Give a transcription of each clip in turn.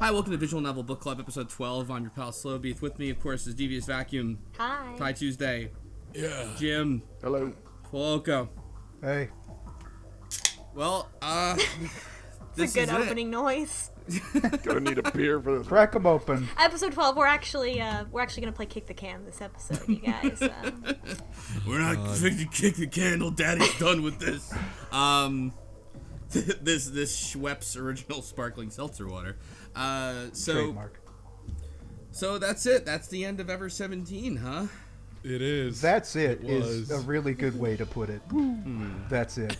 Hi, welcome to Visual Novel Book Club, episode 12. I'm your pal Slowbeef. With me, of course, is Devious Vacuum. Hi. Ty Tuesday. Yeah. Jim. Hello. Coco. Hey. Well, It's a good opening noise. Gonna need a beer for this. Crack them open. Episode 12. We're actually gonna play Kick the Can this episode, you guys. We're not going to kick the candle. Daddy's done with this. This Schweppes original sparkling seltzer water. Trademark. So that's it. That's the end of Ever 17, huh? It is. That's it. It Is was. a really good way to put it. That's it.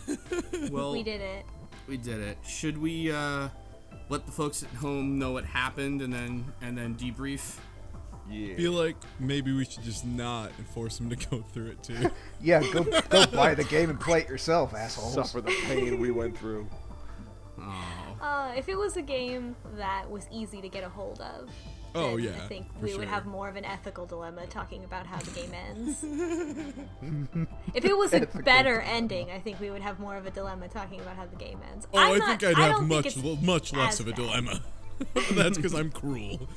Well, We did it. We did it. Should we let the folks at home know what happened and then debrief? Yeah. I feel like maybe we should just not and force them to go through it too. Yeah, go buy the game and play it yourself, assholes. Suffer the pain we went through. Oh. If it was a game that was easy to get a hold of, Oh, then yeah, I think for we would sure. have more of an ethical dilemma talking about how the game ends. If it was a better ending, I think we would have more of a dilemma talking about how the game ends. Oh, I think I'd have don't think much it's much less as of a bad. dilemma. That's because I'm cruel.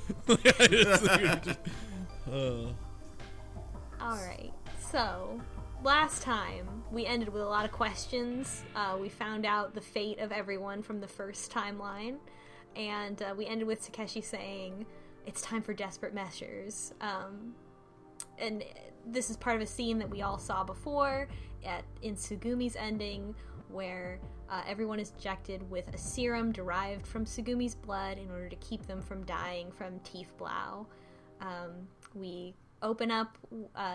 Alright, so last time we ended with a lot of questions. We found out the fate of everyone from the first timeline, and we ended with Takeshi saying, "It's time for desperate measures." And this is part of a scene that we all saw before in Tsugumi's ending, where everyone is injected with a serum derived from Tsugumi's blood in order to keep them from dying from Tiefblau. We open up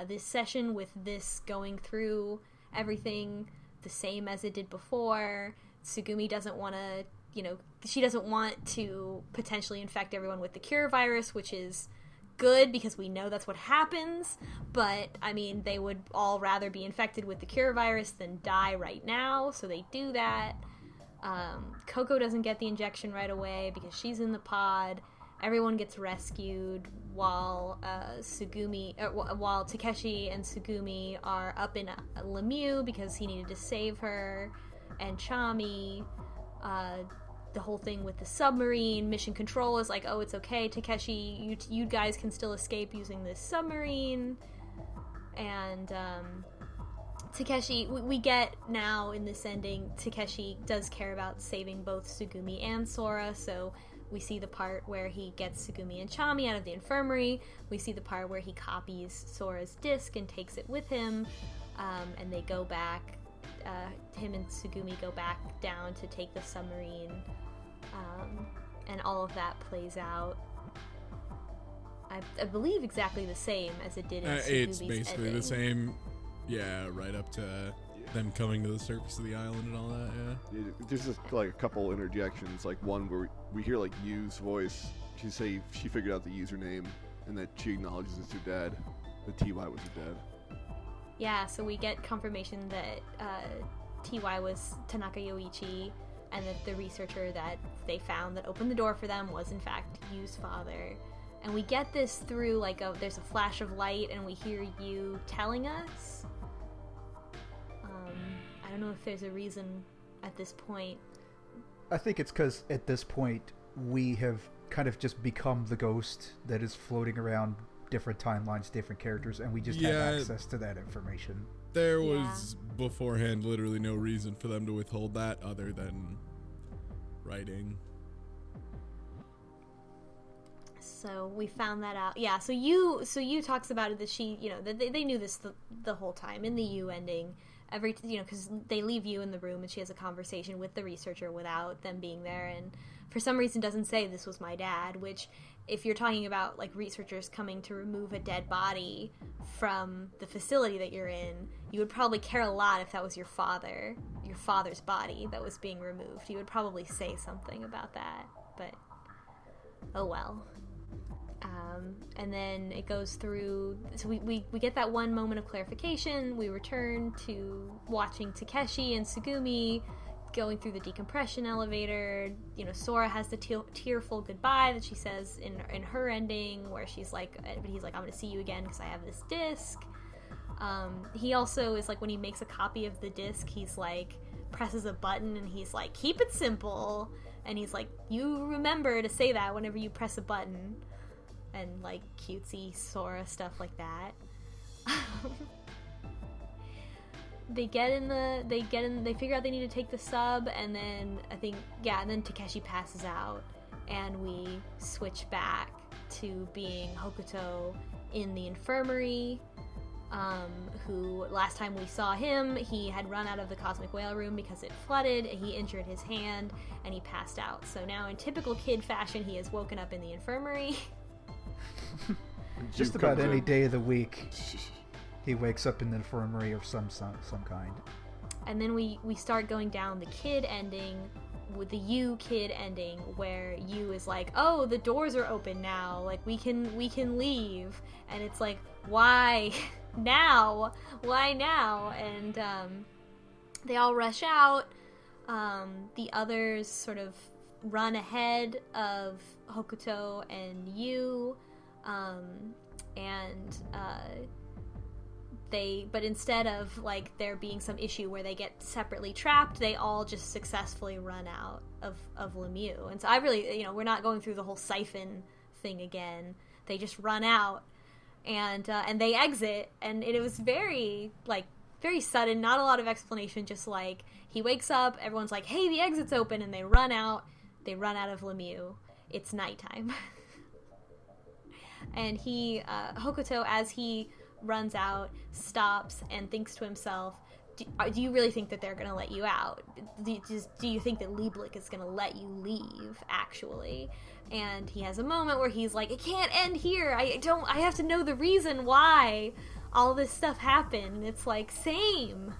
this session with this going through everything the same as it did before. Tsugumi doesn't want to, she doesn't want to potentially infect everyone with the cure virus, which is good because we know that's what happens, but I mean, they would all rather be infected with the cure virus than die right now, so they do that. Coco doesn't get the injection right away because she's in the pod. Everyone gets rescued while while Takeshi and Tsugumi are up in LeMu because he needed to save her, and Chami. The whole thing with the submarine, mission control is like, oh, it's okay, Takeshi, you guys can still escape using this submarine. And Takeshi, we get now in this ending, Takeshi does care about saving both Tsugumi and Sora, so we see the part where he gets Tsugumi and Chami out of the infirmary. We see the part where he copies Sora's disc and takes it with him, and they go back. Him and Tsugumi go back down to take the submarine, and all of that plays out, I believe, exactly the same as it did in Tsugumi's It's basically ending. the same, yeah, right up to them coming to the surface of the island and all that, yeah. There's just like a couple interjections, like one where we hear like Yu's voice. She say she figured out the username and that she acknowledges it's her dad. The TY was her dad. Yeah, so we get confirmation that TY was Tanaka Yoichi, and that the researcher that they found that opened the door for them was in fact Yu's father. And we get this through there's a flash of light and we hear Yu telling us. I don't know if there's a reason at this point. I think it's because at this point we have kind of just become the ghost that is floating around different timelines, different characters, and we just have access to that information. There was beforehand literally no reason for them to withhold that other than writing. So we found that out. Yeah, so Yu talks about it that she, that they knew this the whole time in the Yu ending. Because they leave Yu in the room and she has a conversation with the researcher without them being there, and for some reason doesn't say this was my dad, which if you're talking about like researchers coming to remove a dead body from the facility that you're in, you would probably care a lot if that was your father's body that was being removed. You would probably say something about that, but oh well. And then it goes through, so we get that one moment of clarification. We return to watching Takeshi and Tsugumi going through the decompression elevator, you know, Sora has the tearful goodbye that she says in her ending, where she's like, but he's like, I'm gonna see you again because I have this disc. He also is like, when he makes a copy of the disc, he's like, presses a button and he's like, keep it simple, and he's like, you remember to say that whenever you press a button, and like cutesy Sora stuff like that. They figure out they need to take the sub, and then and then Takeshi passes out, and we switch back to being Hokuto in the infirmary, who last time we saw him, he had run out of the Cosmic Whale room because it flooded, he injured his hand, and he passed out. So now in typical kid fashion, he has woken up in the infirmary. Just about any day of the week, he wakes up in the infirmary of some kind. And then we start going down the kid ending, with the you kid ending, where you is like, oh, the doors are open now, like we can leave, and it's like, why now? And they all rush out. The others sort of run ahead of Hokuto and you, but instead of like there being some issue where they get separately trapped, they all just successfully run out of LeMu. And so I really, you know, we're not going through the whole siphon thing again. They just run out, and they exit, and it was very sudden, not a lot of explanation, just like he wakes up, everyone's like, hey, the exit's open, and they run out of LeMu. It's nighttime. And Hokuto, as he runs out, stops and thinks to himself, do you really think that they're going to let you out? Do you think that Blick is going to let you leave, actually? And he has a moment where he's like, it can't end here. I have to know the reason why all this stuff happened. And it's like, same.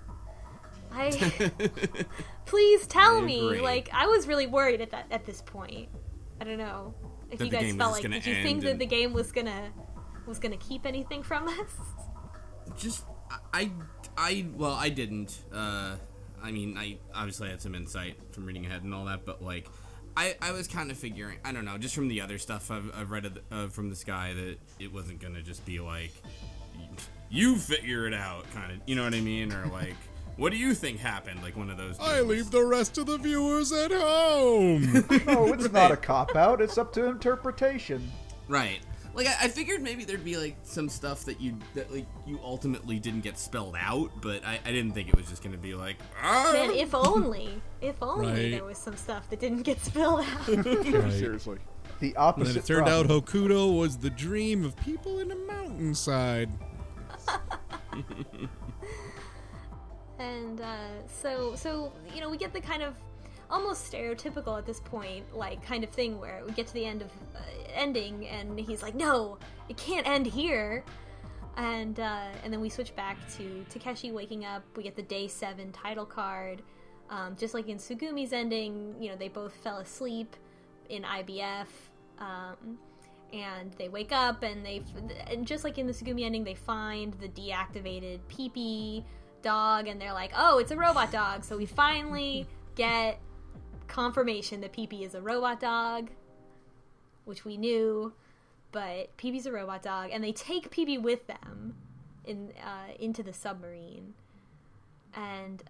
Please tell me. Like, I was really worried at this point. I don't know if you guys felt like, did you think that the game was gonna keep anything from us? I didn't. I mean, I obviously had some insight from reading ahead and all that, but like, I was kind of figuring, I don't know, just from the other stuff I've read from this guy, that it wasn't gonna just be like, you figure it out, kind of, you know what I mean, or like, what do you think happened? Like one of those deals. I leave the rest of the viewers at home. No, it's not a cop-out. It's up to interpretation. Right. Like, I figured maybe there'd be, like, some stuff that you ultimately didn't get spelled out, but I didn't think it was just gonna be like, Man, if only there was some stuff that didn't get spelled out. Right. Seriously. The opposite. And then it turned out Hokuto was the dream of people in a mountainside. And so you know, we get the kind of almost stereotypical at this point, like, kind of thing where we get to the end of ending, and he's like, no, it can't end here. And then we switch back to Takeshi waking up. We get the day 7 title card. Just like in Tsugumi's ending, you know, they both fell asleep in IBF. And they wake up, and just like in the Tsugumi ending, they find the deactivated pee-pee dog, and they're like, oh, it's a robot dog. So we finally get confirmation that Pee-Pee is a robot dog, which we knew, but Pee-Pee's a robot dog, and they take Pee-Pee with them into the submarine. And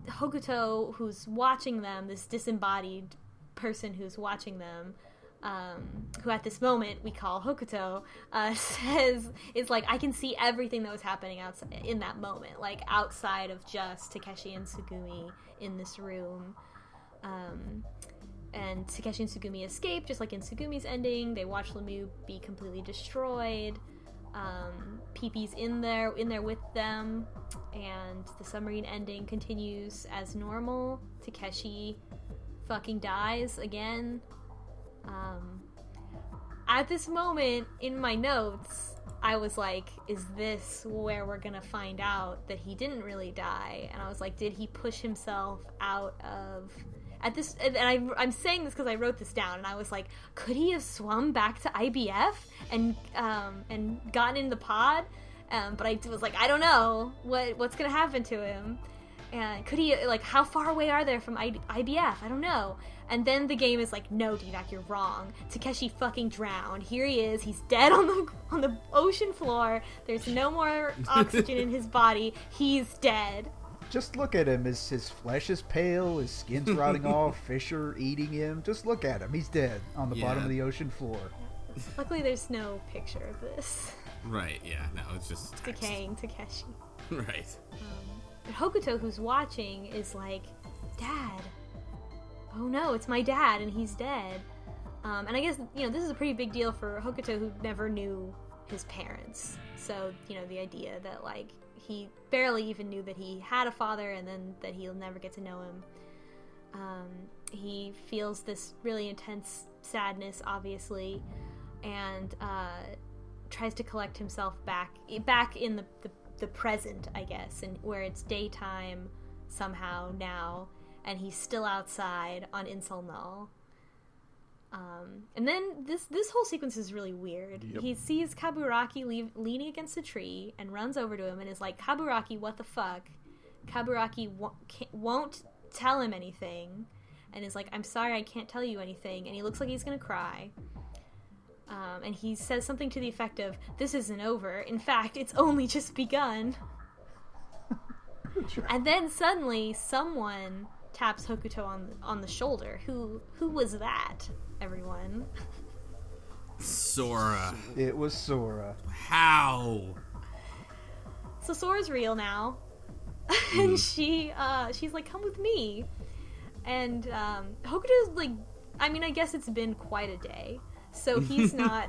Hokuto, who's watching them, this disembodied person who's watching them, who at this moment we call Hokuto, is like, I can see everything that was happening outside in that moment, like outside of just Takeshi and Tsugumi in this room. And Takeshi and Tsugumi escape, just like in Tsugumi's ending. They watch LeMu be completely destroyed. Pee-Pee's in there with them, and the submarine ending continues as normal. Takeshi fucking dies again. At this moment in my notes, I was like, is this where we're gonna find out that he didn't really die? And I was like, did he push himself out of... At this, and I'm saying this because I wrote this down, and I was like, could he have swum back to IBF and gotten in the pod? But I was like, I don't know what's gonna happen to him. And could he, like, how far away are they from IBF? I don't know. And then the game is like, no, D-Vac, you're wrong. Takeshi fucking drowned. Here he is. He's dead on the ocean floor. There's no more oxygen in his body. He's dead. Just look at him. His flesh is pale. His skin's rotting off. Fish are eating him. Just look at him. He's dead on the bottom of the ocean floor. Luckily, there's no picture of this. Right, yeah. No, it's just text. Decaying Takeshi. Right. But Hokuto, who's watching, is like, Dad. Oh no, it's my dad, and he's dead. And I guess, this is a pretty big deal for Hokuto, who never knew his parents. So, the idea that, like, he barely even knew that he had a father, and then that he'll never get to know him. He feels this really intense sadness, obviously, and tries to collect himself back in the present, I guess, and where it's daytime somehow now, and he's still outside on Insel Null. And then this whole sequence is really weird. Yep. He sees Kaburaki leaning against a tree and runs over to him and is like, Kaburaki, what the fuck? Kaburaki won't tell him anything and is like, I'm sorry, I can't tell you anything. And he looks like he's gonna cry. And he says something to the effect of, this isn't over. In fact, it's only just begun. And then suddenly someone taps Hokuto on the shoulder. Who was that, everyone? Sora. It was Sora. How? So Sora's real now. And she's like, come with me. And Hokuto's like, I mean, I guess it's been quite a day. So he's not...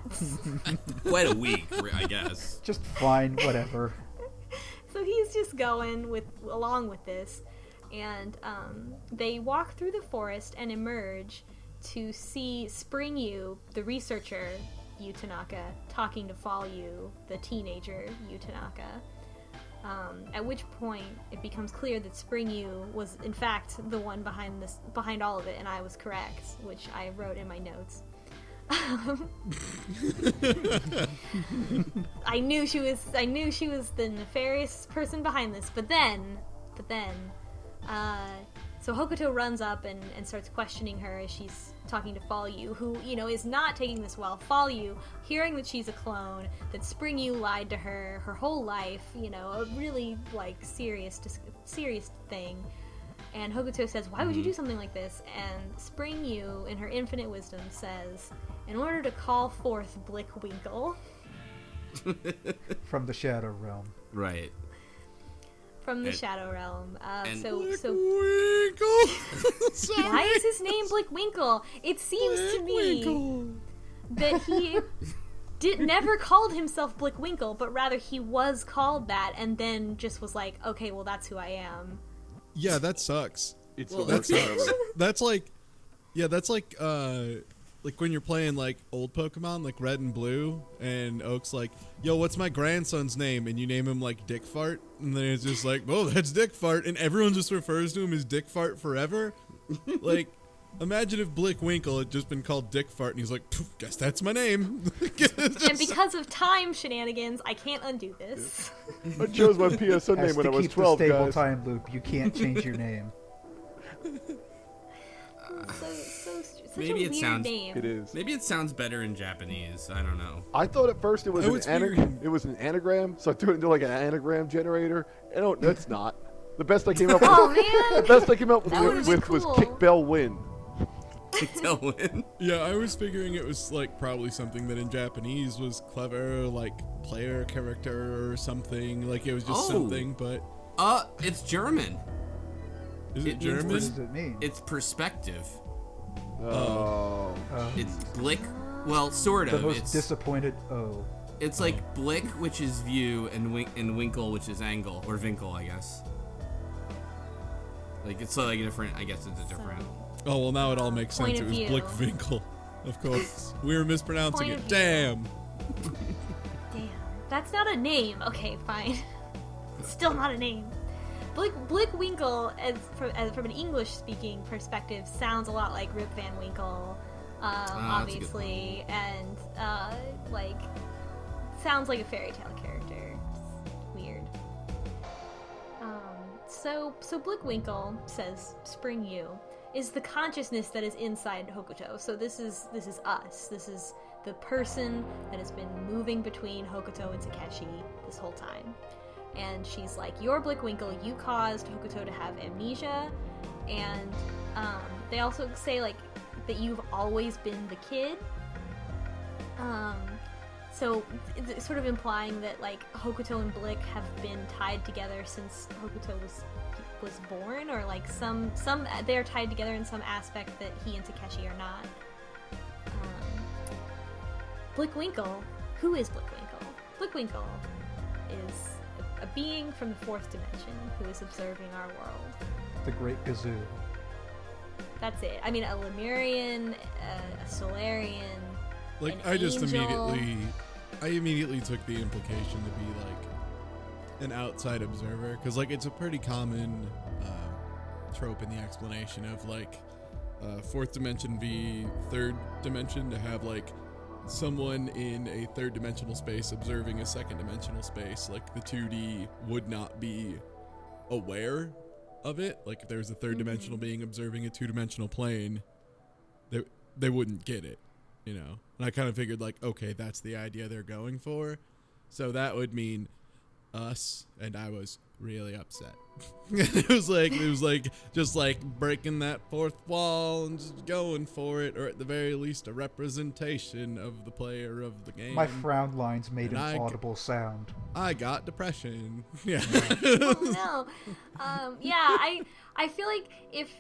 Quite a week, I guess. Just fine, whatever. So he's just going along with this. And they walk through the forest and emerge to see Spring Yu, the researcher Yu Tanaka, talking to Fall Yu, the teenager Yu Tanaka. At which point it becomes clear that Spring Yu was in fact the one behind all of it, and I was correct, which I wrote in my notes. I knew she was the nefarious person behind this, but then so Hokuto runs up and starts questioning her as she's talking to Fall Yu, who, is not taking this well. Fall Yu, hearing that she's a clone, that Spring Yu lied to her whole life, a really, serious thing. And Hokuto says, why would you do something like this? And Spring Yu, in her infinite wisdom, says, in order to call forth Blick Winkle. From the Shadow Realm. Right. From the Shadow Realm. So Winkle. why is his name Blick Winkle? It seems to me that he never called himself Blick Winkle, but rather he was called that, and then just was like, okay, well, that's who I am. Yeah, that sucks. It's Well, the worst that's- ever. That's like when you're playing like old Pokemon, like Red and Blue, and Oak's like, yo, what's my grandson's name? And you name him like Dick Fart, and then it's just like, oh, that's Dick Fart, and everyone just refers to him as Dick Fart forever. Like, imagine if Blick Winkle had just been called Dick Fart, and he's like, guess that's my name. And because of time shenanigans, I can't undo this. I chose my PSN Has name when to I was keep 12, the stable guys. time loop. You can't change your name. Such Maybe a it weird sounds- name. It is. Maybe it sounds better in Japanese. I don't know. I thought at first it was Oh, it's weird. it was an anagram, so I threw it into like an anagram generator. And it's not. The best I came up with. Oh man! The best I came up That would've been with was cool. Kick Bell Win. Win. Yeah, I was figuring it was like probably something that in Japanese was clever, like player character or something. Like it was just Oh. something, but It's German. is it It means What German? does it mean? It's perspective. Oh. It's Blick. Well, sort the of. most It's disappointed. Oh. it's like Blick, which is view, and Winkle, which is angle, or Winkle, I guess. Like it's like a different. I guess it's a different. Oh well, now it all makes Point sense. It of was view. Blick Winkle, of course. We were mispronouncing Point it. of view. Damn. Damn, that's not a name. Okay, fine. Still not a name. Blick Winkle, as from an English-speaking perspective, sounds a lot like Rip Van Winkle, that's a good obviously, and sounds like a fairy tale character. Weird. So Blick Winkle says Spring You is the consciousness that is inside Hokuto. So this is us. This is the person that has been moving between Hokuto and Takeshi this whole time. And she's like, you're Blick Winkle, you caused Hokuto to have amnesia, and they also say like that you've always been the kid. So it's sort of implying that like Hokuto and Blick have been tied together since Hokuto was born, or like some they're tied together in some aspect that he and Takeshi are not. Blick Winkle, who is Blick Winkle? Blick Winkle is a being from the fourth dimension who is observing our world. The Great Gazoo. That's it. I mean, a Lemurian, a Solarian. Like, an angel. I immediately took the implication to be like an outside observer, because like it's a pretty common trope in the explanation of like fourth dimension v third dimension to have like someone in a third dimensional space observing a second dimensional space. Like the 2D would not be aware of it. Like if there was a third dimensional being observing a two-dimensional plane, they wouldn't get it, you know. And I kind of figured like, okay, that's the idea they're going for, so that would mean us, and I was really upset. it was like just like breaking that fourth wall and just going for it, or at the very least a representation of the player of the game. My frown lines made And an audible sound. I got depression. Yeah. Oh no. Yeah, I feel like if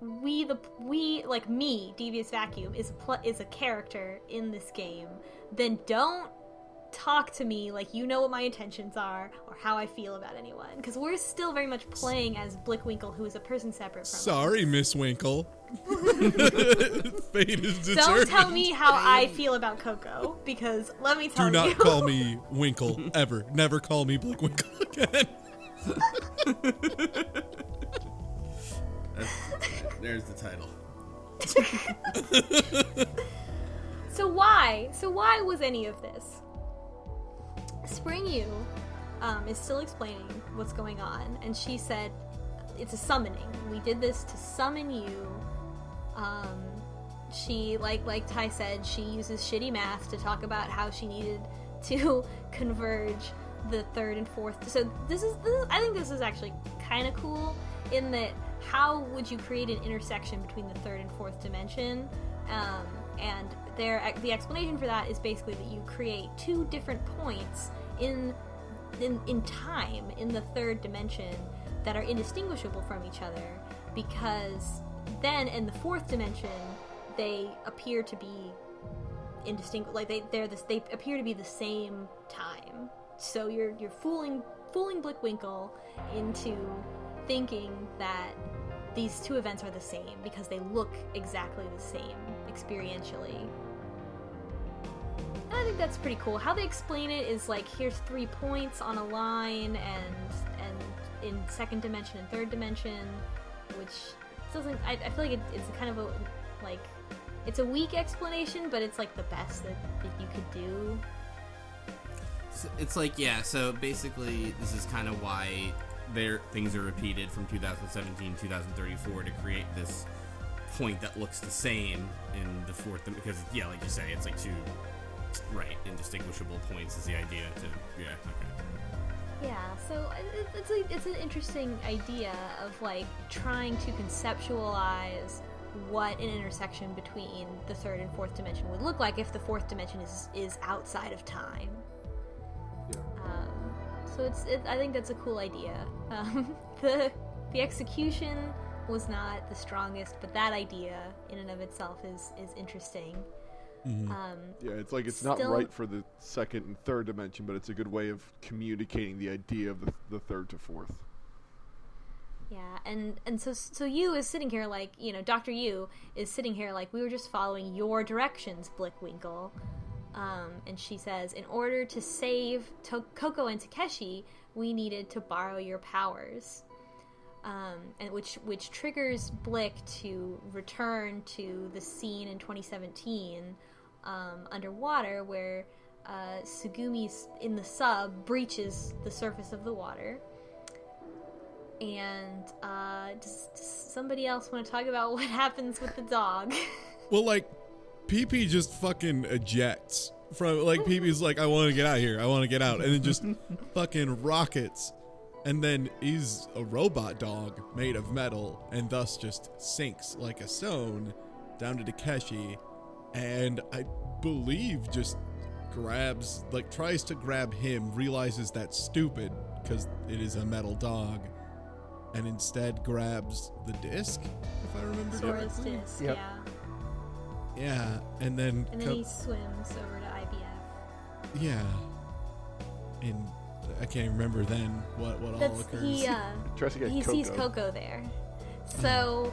we like me, Devious Vacuum, is a character in this game, then don't talk to me like you know what my intentions are or how I feel about anyone, because we're still very much playing as Blick Winkle, who is a person separate from Sorry, us. Miss Winkle. Fate is determined. Don't tell me how I feel about Coco, because let me tell you. Do not call me Winkle ever. Never call me Blick Winkle again. There's the title. So why was any of this? Spring You is still explaining what's going on, and she said it's a summoning. We did this to summon you. She, like Ty said, she uses shitty math to talk about how she needed to converge the third and fourth. So I think this is actually kind of cool in that how would you create an intersection between the third and fourth dimension? And the explanation for that is basically that you create two different points in time in the third dimension that are indistinguishable from each other, because then in the fourth dimension they appear to be indistinguishable. Like they appear to be the same time. So you're fooling Blick Winkle into thinking that these two events are the same because they look exactly the same experientially. And I think that's pretty cool. How they explain it is like, here's 3 points on a line, and in second dimension and third dimension, which doesn't. I feel like it's kind of a like, it's a weak explanation, but it's like the best that you could do. So it's like, yeah. So basically, this is kind of why things are repeated from 2017 2034 to create this point that looks the same in the fourth, because yeah, like you say, it's like two indistinguishable points is the idea to Yeah, so it's an interesting idea of like trying to conceptualize what an intersection between the third and fourth dimension would look like if the fourth dimension is outside of time. Yeah. So I think that's a cool idea. The execution was not the strongest, but that idea in and of itself is interesting. Mm-hmm. Yeah, it's like it's not right for the second and third dimension, but it's a good way of communicating the idea of the third to fourth. Yeah, and so Yu is sitting here like, you know, Dr. Yu is sitting here like, we were just following your directions, Blick Winkle. And she says, in order to save Coco and Takeshi, we needed to borrow your powers. And which triggers Blick to return to the scene in 2017 underwater where Sugumi in the sub breaches the surface of the water. And does somebody else want to talk about what happens with the dog? Well, like, PP just fucking ejects from, like, PP's like, I want to get out of here. I want to get out. And then just fucking rockets. And then he's a robot dog made of metal and thus just sinks like a stone down to Takeshi. And I believe just grabs, like, tries to grab him, realizes that's stupid because it is a metal dog. And instead grabs the disc, if I remember Sora's correctly. disc, Yep. yeah. Yeah, and then And then he swims over to IBF. yeah, and I can't remember then what all occurs. Tries to get he Coco. sees Coco there. So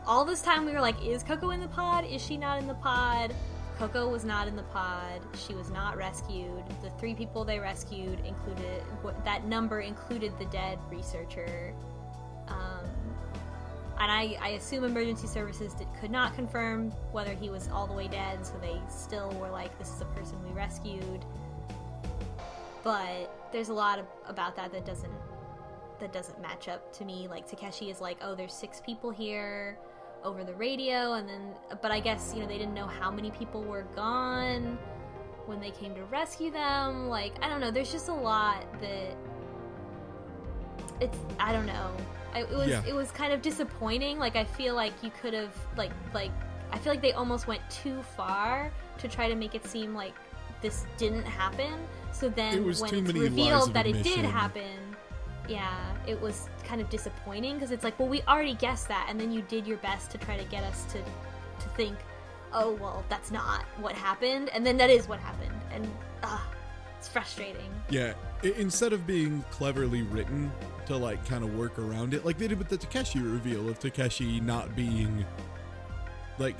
all this time we were like, is Coco in the pod? Is she not in the pod? Coco was not in the pod. She was not rescued. The 3 people they rescued included, that number included the dead researcher. And I assume emergency services could not confirm whether he was all the way dead, so they still were like, this is a person we rescued. But there's a lot about that doesn't match up to me. Like, Takeshi is like, oh, there's 6 people here over the radio, and then, but I guess, they didn't know how many people were gone when they came to rescue them. Like, I don't know, there's just a lot that I don't know. It was kind of disappointing. Like, I feel like you could have, like, I feel like they almost went too far to try to make it seem like this didn't happen. So then when it's revealed that it did happen, yeah, it was kind of disappointing because it's like, well, we already guessed that, and then you did your best to try to get us to think, oh, well, that's not what happened, and then that is what happened, and it's frustrating. Yeah, instead of being cleverly written to, like, kind of work around it, like they did with the Takeshi reveal of Takeshi not being, like,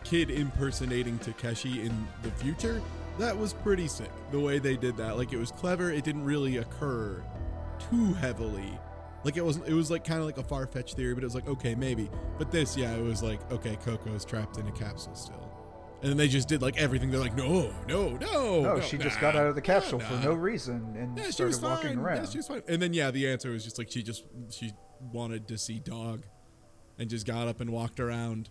kid impersonating Takeshi in the future, that was pretty sick, the way they did that. Like, it was clever, it didn't really occur too heavily. Like, it was like kind of like a far-fetched theory, but it was like, okay, maybe. But this, yeah, it was like, okay, Coco's trapped in a capsule still. And then they just did, like, everything. They're like, no. No, she just got out of the capsule for no reason and started walking around. Yeah, she was fine. And then, yeah, the answer was just like, she wanted to see Dog and just got up and walked around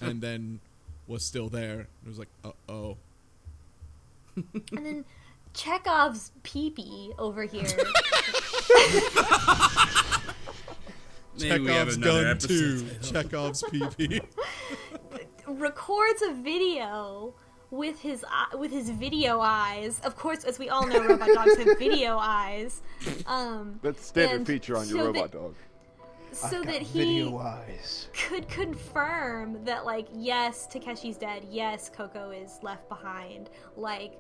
and then was still there. It was like, uh-oh. And then Chekhov's pee-pee over here. Maybe we have Chekhov's another gun episode too. title. Chekhov's pee-pee. Records a video with his video eyes. Of course, as we all know, robot dogs have video eyes. That's standard feature on your robot dog. So that he video eyes. could confirm that, like, yes, Takeshi's dead. Yes, Coco is left behind. Like,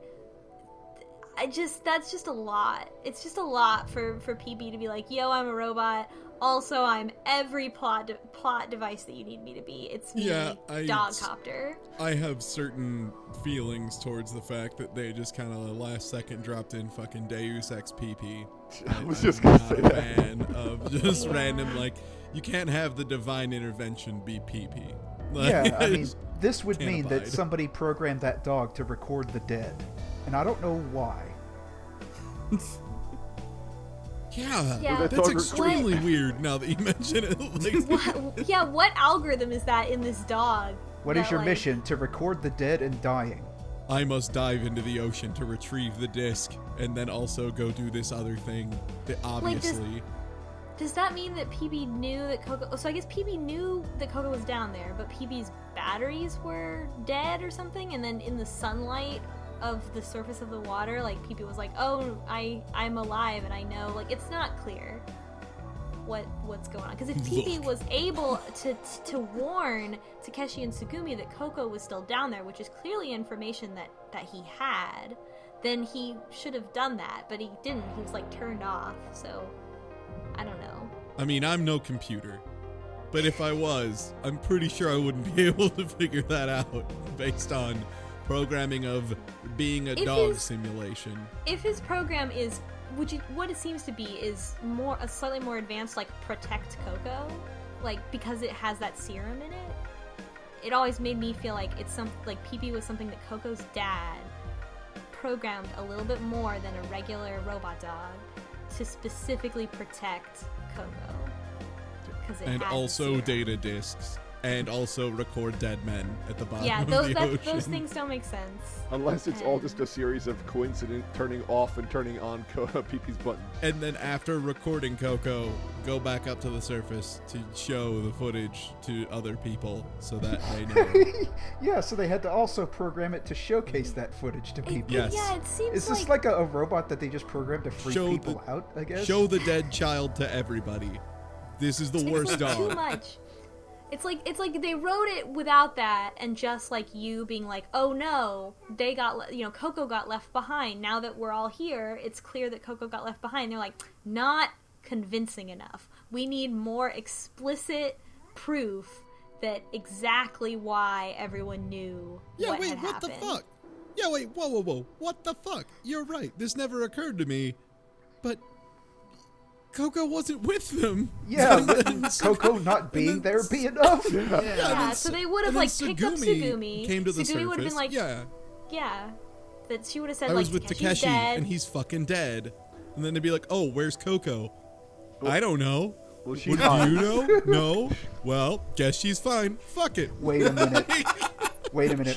that's just a lot. It's just a lot for PB to be like, yo, I'm a robot. Also, I'm every plot device that you need me to be. It's me, Dogcopter. I have certain feelings towards the fact that they just kind of last second dropped in fucking Deus Ex PP. I was just gonna say I'm not a fan of just random, like, you can't have the divine intervention be PP. Like, Yeah, I mean, this would can't mean that abide. somebody programmed that dog to record the dead. And I don't know why. Yeah, Yeah. that's What- extremely weird now that you mention it. Like, What algorithm is that in this dog? What is that, your like- mission? To record the dead and dying. I must dive into the ocean to retrieve the disc and then also go do this other thing that obviously... Does that mean that PB knew that Coco... So I guess PB knew that Coco was down there, but PB's batteries were dead or something, and then in the sunlight of the surface of the water, like, PB was like, oh, I'm alive, and I know... Like, it's not clear what's going on. Because if PB was able to warn Takeshi and Tsugumi that Coco was still down there, which is clearly information that he had, then he should have done that, but he didn't. He was, like, turned off, so... I don't know. I mean, I'm no computer, but if I was, I'm pretty sure I wouldn't be able to figure that out based on programming of being a dog simulation. If his program is, what it seems to be is a slightly more advanced, like, protect Coco, like, because it has that serum in it. It always made me feel like it's like PP was something that Coco's dad programmed a little bit more than a regular robot dog to specifically protect Coco. And also data discs. And also record dead men at the bottom of the ocean. Those things don't make sense. Unless it's all just a series of coincident turning off and turning on Pee-Pee's buttons. And then after recording Coco, go back up to the surface to show the footage to other people so that they know. Yeah, so they had to also program it to showcase that footage to people. Yes. Yeah, it seems Is this like a robot that they just programmed to freak people out, I guess? Show the dead child to everybody. This is the worst dog. Too much. It's like they wrote it without that, and just like you being like, oh no, they got, Coco got left behind. Now that we're all here, it's clear that Coco got left behind. They're like, not convincing enough. We need more explicit proof that exactly why everyone knew what had happened. The fuck? Yeah, wait, whoa. What the fuck? You're right. This never occurred to me, but Coco wasn't with them. Yeah, Coco not being there be enough. Yeah, so they would have picked up Sugumi. Came to the surface. Would have been like, yeah, that she would have said I like, was with Takeshi dead. and he's fucking dead. And then they'd be like, oh, where's Coco? I don't know. Well, What, do you know? No. Well, guess she's fine. Fuck it. Wait a minute.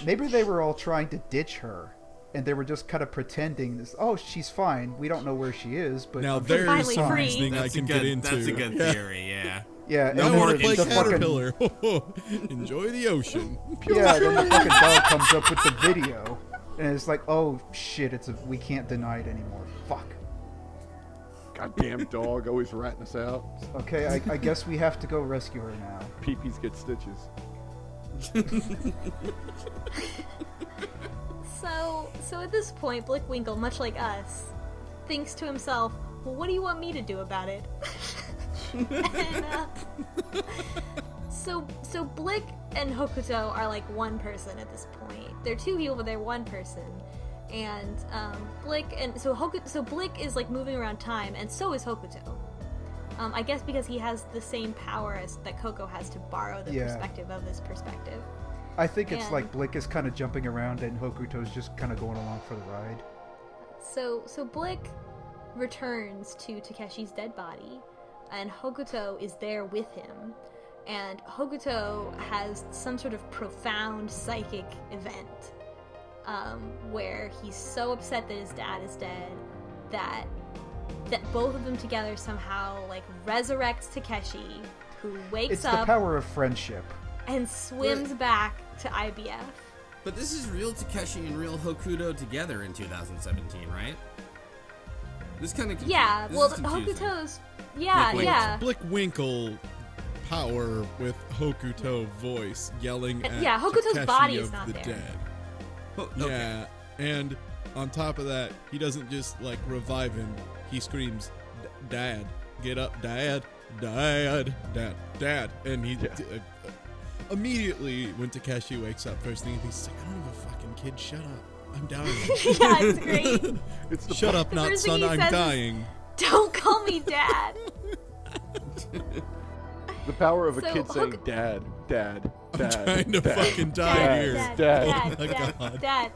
Maybe they were all trying to ditch her. And they were just kind of pretending this. Oh, she's fine. We don't know where she is, but now there's finally some free. reasoning I can get into. That's a good theory, yeah. Yeah, Now and I want to then play the Caterpillar. Enjoy the ocean. Yeah, then the fucking dog comes up with the video, and it's like, oh shit, we can't deny it anymore. Fuck. Goddamn dog, always ratting us out. Okay, I guess we have to go rescue her now. Pee-Pees get stitches. So at this point, Blick Winkle, much like us, thinks to himself, well, what do you want me to do about it? And, so Blick and Hokuto are like one person at this point. They're two people, but they're one person. And Blick is like moving around time, and so is Hokuto. I guess because he has the same power as that Coco has to borrow the perspective of this perspective. I think it's like Blick is kind of jumping around and Hokuto's just kind of going along for the ride. So Blick returns to Takeshi's dead body, and Hokuto is there with him. And Hokuto has some sort of profound psychic event where he's so upset that his dad is dead that both of them together somehow like resurrects Takeshi, who wakes up. It's the power of friendship. And swims back to IBF. But this is real Takeshi and real Hokuto together in 2017, right? This kind of Hokuto's yeah. Blick Winkle power with Hokuto voice yelling at Hokuto's Takeshi body is of not the there. dead. Oh, okay. Yeah, and on top of that, he doesn't just like revive him. He screams, "Dad, get up, Dad, Dad, Dad, Dad!" And he. Immediately, when Takeshi wakes up, first thing he's like, I don't have a fucking kid, shut up. I'm dying. Yeah, it's great. Shut up, not son, I'm dying. Don't call me Dad. The power of a kid saying, Dad, Dad, Dad. I'm trying to Dad, fucking die here. Dad.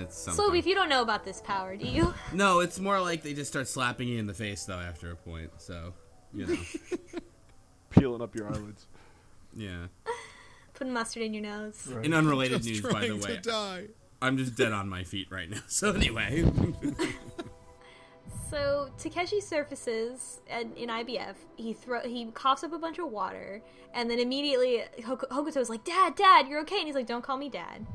It's something. Slowbeef, you don't know about this power, do you? No, it's more like they just start slapping you in the face, though, after a point. So, Peeling up your eyelids. Yeah. Putting mustard in your nose. Right. In unrelated just news, by the way, I'm just dead on my feet right now. So anyway. So Takeshi surfaces in IBF. He coughs up a bunch of water, and then immediately Hokuto's like, Dad, you're okay. And he's like, don't call me Dad.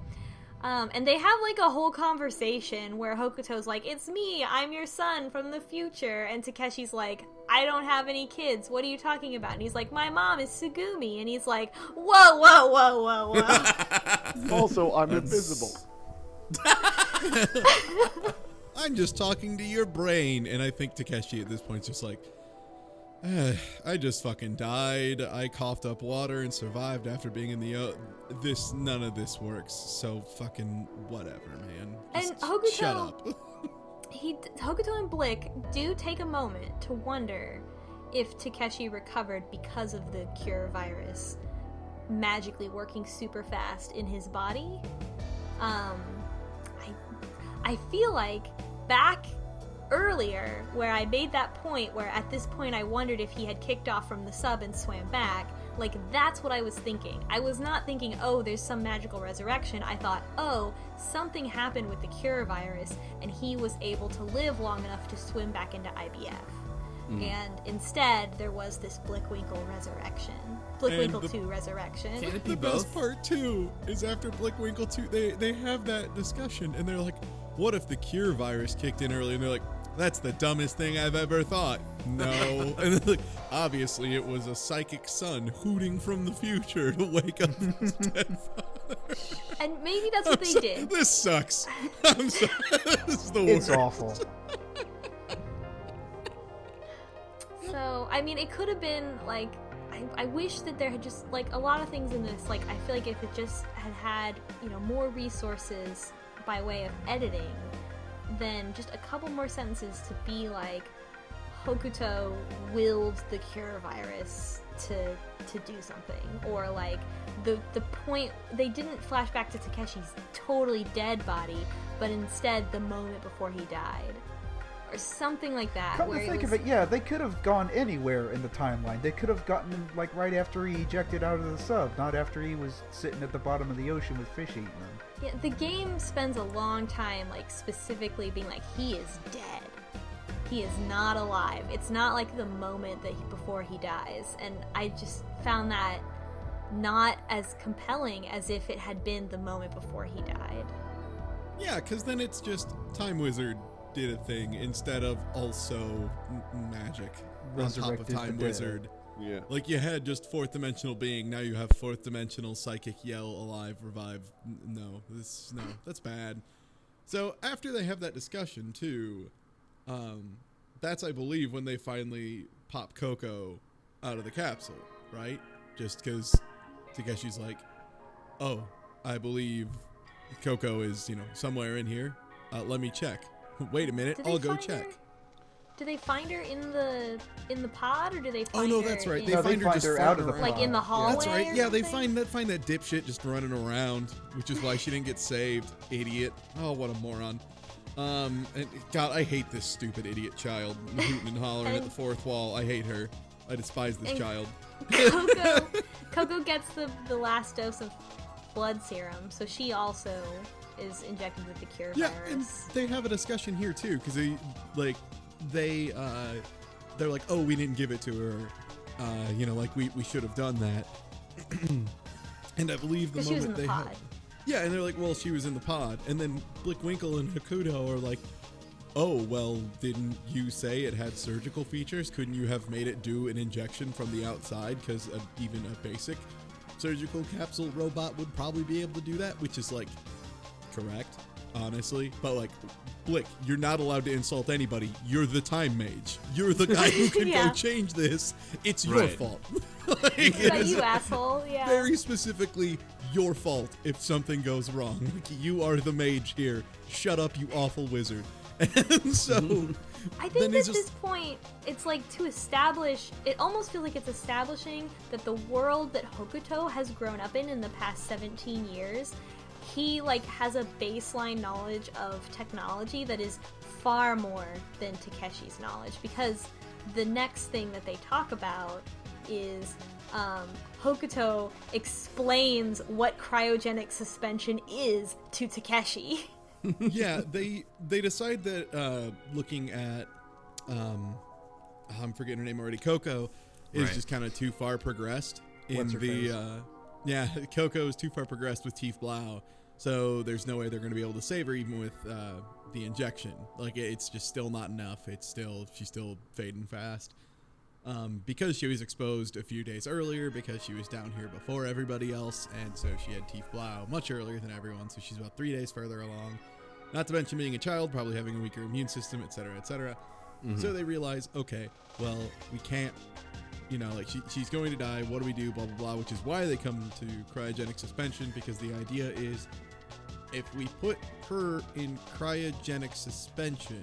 And they have like a whole conversation where Hokuto's like, it's me, I'm your son from the future. And Takeshi's like, I don't have any kids. What are you talking about? And he's like, my mom is Sugumi. And he's like, whoa. Also, I'm invisible. I'm just talking to your brain. And I think Takeshi at this point is just like, I just fucking died. I coughed up water and survived after being in the none of this works. So fucking whatever, man. Just and Hokuto, shut up. Hokuto and Blick do take a moment to wonder if Takeshi recovered because of the cure virus magically working super fast in his body. I feel like back earlier, where I made that point where at this point I wondered if he had kicked off from the sub and swam back, like, that's what I was thinking. I was not thinking, oh, there's some magical resurrection. I thought, oh, something happened with the cure virus, and he was able to live long enough to swim back into IBF. And instead, there was this Blick Winkle resurrection. Blick Winkle 2 resurrection. Can it be The both? best part too is after Blick Winkle 2, they have that discussion and they're like, what if the cure virus kicked in early? And they're like, that's the dumbest thing I've ever thought. No. And then, like, obviously it was a psychic son hooting from the future to wake up his dead father. And maybe that's what they did. This sucks. I'm sorry. This is the worst. It's awful. So, I mean, it could have been, like, I wish that there had just, like, a lot of things in this, like, I feel like if it just had, more resources by way of editing, then just a couple more sentences to be like, Hokuto willed the cure virus to do something, or like the point, they didn't flash back to Takeshi's totally dead body, but instead the moment before he died, or something like that. Come to think of it, yeah, they could have gone anywhere in the timeline. They could have gotten him, like, right after he ejected out of the sub, not after he was sitting at the bottom of the ocean with fish eating him. Yeah, the game spends a long time, like, specifically being like, he is dead. He is not alive. It's not like the moment before he dies, and I just found that not as compelling as if it had been the moment before he died. Yeah, because then it's just Time Wizard did a thing instead of also magic on top of Resurrected Time the Wizard. Yeah. Like, you had just fourth dimensional being, now you have fourth dimensional psychic yell, alive, revive. No, that's bad. So after they have that discussion too, that's, I believe, when they finally pop Coco out of the capsule, right? Just because Takeshi's like, oh, I believe Coco is, somewhere in here. Let me check. Wait a minute, I'll go check. Do they find her in the pod, or do they find her? Oh no, that's right. They No, find her just out of the around. Like in the hallway. That's right. or Yeah, they something? find that dipshit just running around, which is why she didn't get saved. Idiot. Oh, what a moron. And God, I hate this stupid idiot child hooting and hollering at the fourth wall. I hate her. I despise this child. Coco gets the last dose of blood serum, so she also is injected with the cure Yeah, virus. and they have a discussion here too, because they're like, oh, we didn't give it to her. Like we should have done that. And I believe the Because she was in moment the they pod. had, yeah, and they're like, well, she was in the pod, and then Blick, Winkle, and Hokuto are like, oh, well, didn't you say it had surgical features? Couldn't you have made it do an injection from the outside? Because even a basic surgical capsule robot would probably be able to do that, which is like correct, honestly. But like, Blick, you're not allowed to insult anybody. You're the time mage. You're the guy who can Yeah. go change this. It's your Right. fault. But you asshole, yeah. Very specifically your fault if something goes wrong. Like, you are the mage here. Shut up, you awful wizard. And so I then think it's at just- this point, it's like to establish, it almost feels like it's establishing that the world that Hokuto has grown up in the past 17 years, he like has a baseline knowledge of technology that is far more than Takeshi's knowledge, because the next thing that they talk about is Hokuto explains what cryogenic suspension is to Takeshi. yeah, they decide that looking at I'm forgetting her name already, Coco is Right. just kind of too far progressed in What's her the face? Coco is too far progressed with Tief Blau, so there's no way they're going to be able to save her even with the injection. Like, it's just still not enough. She's still fading fast. Because she was exposed a few days earlier, because she was down here before everybody else, and so she had Tief Blau much earlier than everyone, so she's about 3 days further along. Not to mention being a child, probably having a weaker immune system, etc., etc. So they realize, okay, well, we can't, she's going to die, what do we do, blah, blah, blah, which is why they come to cryogenic suspension, because the idea is if we put her in cryogenic suspension,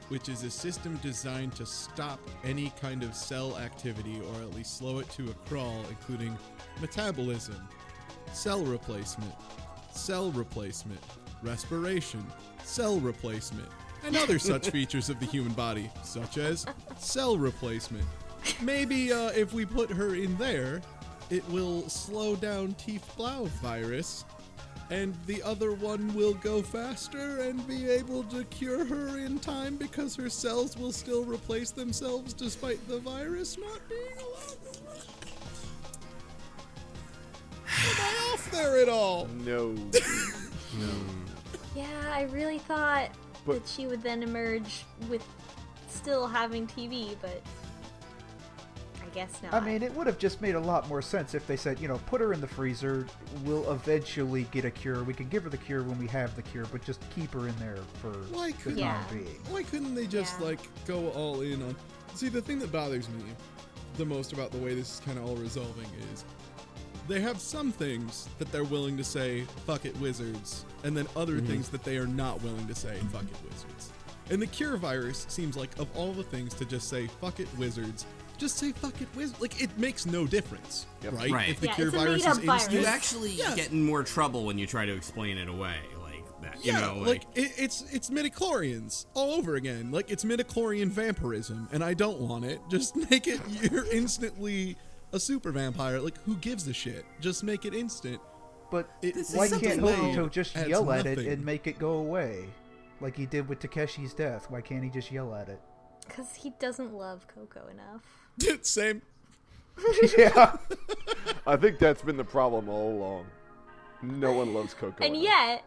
which is a system designed to stop any kind of cell activity, or at least slow it to a crawl, including metabolism, cell replacement, respiration, cell replacement, and other such features of the human body, such as cell replacement. Maybe if we put her in there, it will slow down Tiefblau virus, and the other one will go faster and be able to cure her in time because her cells will still replace themselves despite the virus not being allowed. Am I off there at all? No. Yeah, I really thought But- that she would then emerge with still having TV, but I guess not. I mean, it would have just made a lot more sense if they said, put her in the freezer, we'll eventually get a cure. We can give her the cure when we have the cure, but just keep her in there for Why the couldn't, Yeah. time being. why couldn't they just, Yeah. go all in on... See, the thing that bothers me the most about the way this is kind of all resolving is they have some things that they're willing to say, fuck it, wizards, and then other things that they are not willing to say, fuck it, wizards. And the cure virus seems like, of all the things to just say, fuck it, wizards, just say fuck it, wizards. Like, it makes no difference, Yep. right? Right. If the Yeah, cure it's a virus made-up is virus. instant, You actually Yeah. get in more trouble when you try to explain it away like that. You yeah, know, it's midichlorians all over again. Like, it's midichlorian vampirism, and I don't want it. Just make it you're instantly a super vampire. Like, who gives a shit? Just make it instant. But This is why something can't that Hokuto just adds yell at it nothing. and make it go away? Like he did with Takeshi's death. Why can't he just yell at it? Because he doesn't love Coco enough. Same. Yeah. I think that's been the problem all along. No one loves Coco. And enough.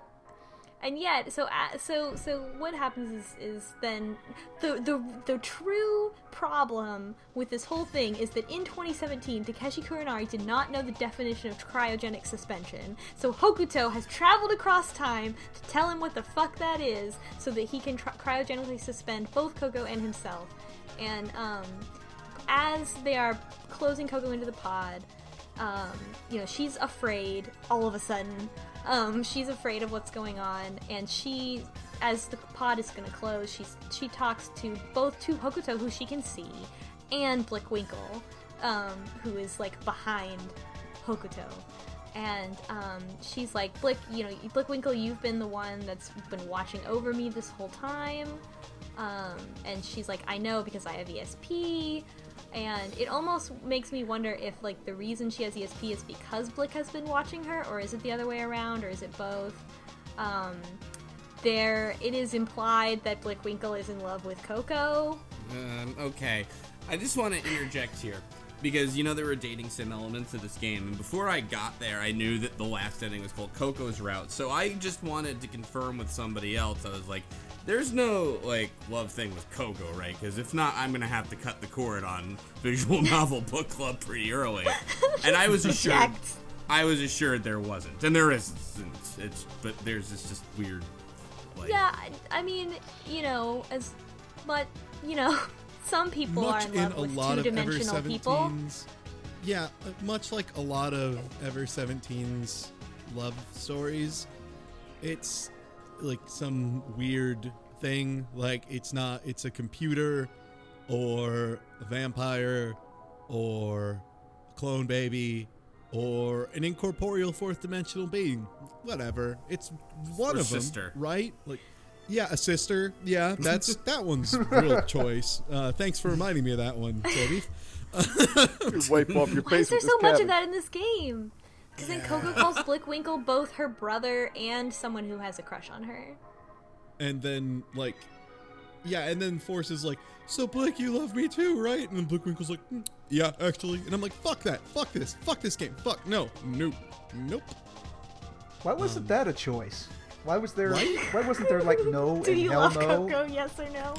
yet, so what happens is then the true problem with this whole thing is that in 2017 Takeshi Kurinari did not know the definition of cryogenic suspension, so Hokuto has traveled across time to tell him what the fuck that is so that he can cryogenically suspend both Coco and himself. And as they are closing Coco into the pod, she's afraid all of a sudden. She's afraid of what's going on, and she, as the pod is going to close, she talks to Hokuto, who she can see, and Blick Winkle, who is like behind Hokuto. And she's like, Blick Winkle, you've been the one that's been watching over me this whole time. And she's like, I know because I have ESP. And it almost makes me wonder if, like, the reason she has ESP is because Blick has been watching her, or is it the other way around, or is it both? It is implied that Blick Winkle is in love with Coco. Okay. I just want to interject here. Because, there were dating sim elements to this game, and before I got there, I knew that the last ending was called Coco's Route, so I just wanted to confirm with somebody else. I was like, there's no, love thing with Coco, right? Because if not, I'm going to have to cut the cord on Visual Novel Book Club pretty early. And I was assured there wasn't. And there isn't. But there's this just weird, Yeah, I mean, some people are Much in love with two-dimensional people. Yeah, much like a lot of Ever 17's love stories, it's like some weird thing. Like, it's a computer or a vampire or a clone baby or an incorporeal fourth dimensional being. Whatever. It's one Or of them, sister. right? Like, yeah, a sister. Yeah, that one's real choice. Thanks for reminding me of that one, slowbeef. You wipe off your Why face is there with this so much of cabbage. that in this game? Because then Coco calls Blick Winkle both her brother and someone who has a crush on her. And then, and then Force is like, so Blick, you love me too, right? And then Blick Winkle's like, yeah, actually. And I'm like, fuck that. Fuck this. Fuck this game. Fuck. No. Nope. Nope. Why wasn't that a choice? Why was there? Right? Why wasn't there like no Do and you hell love no? Coco, yes or no?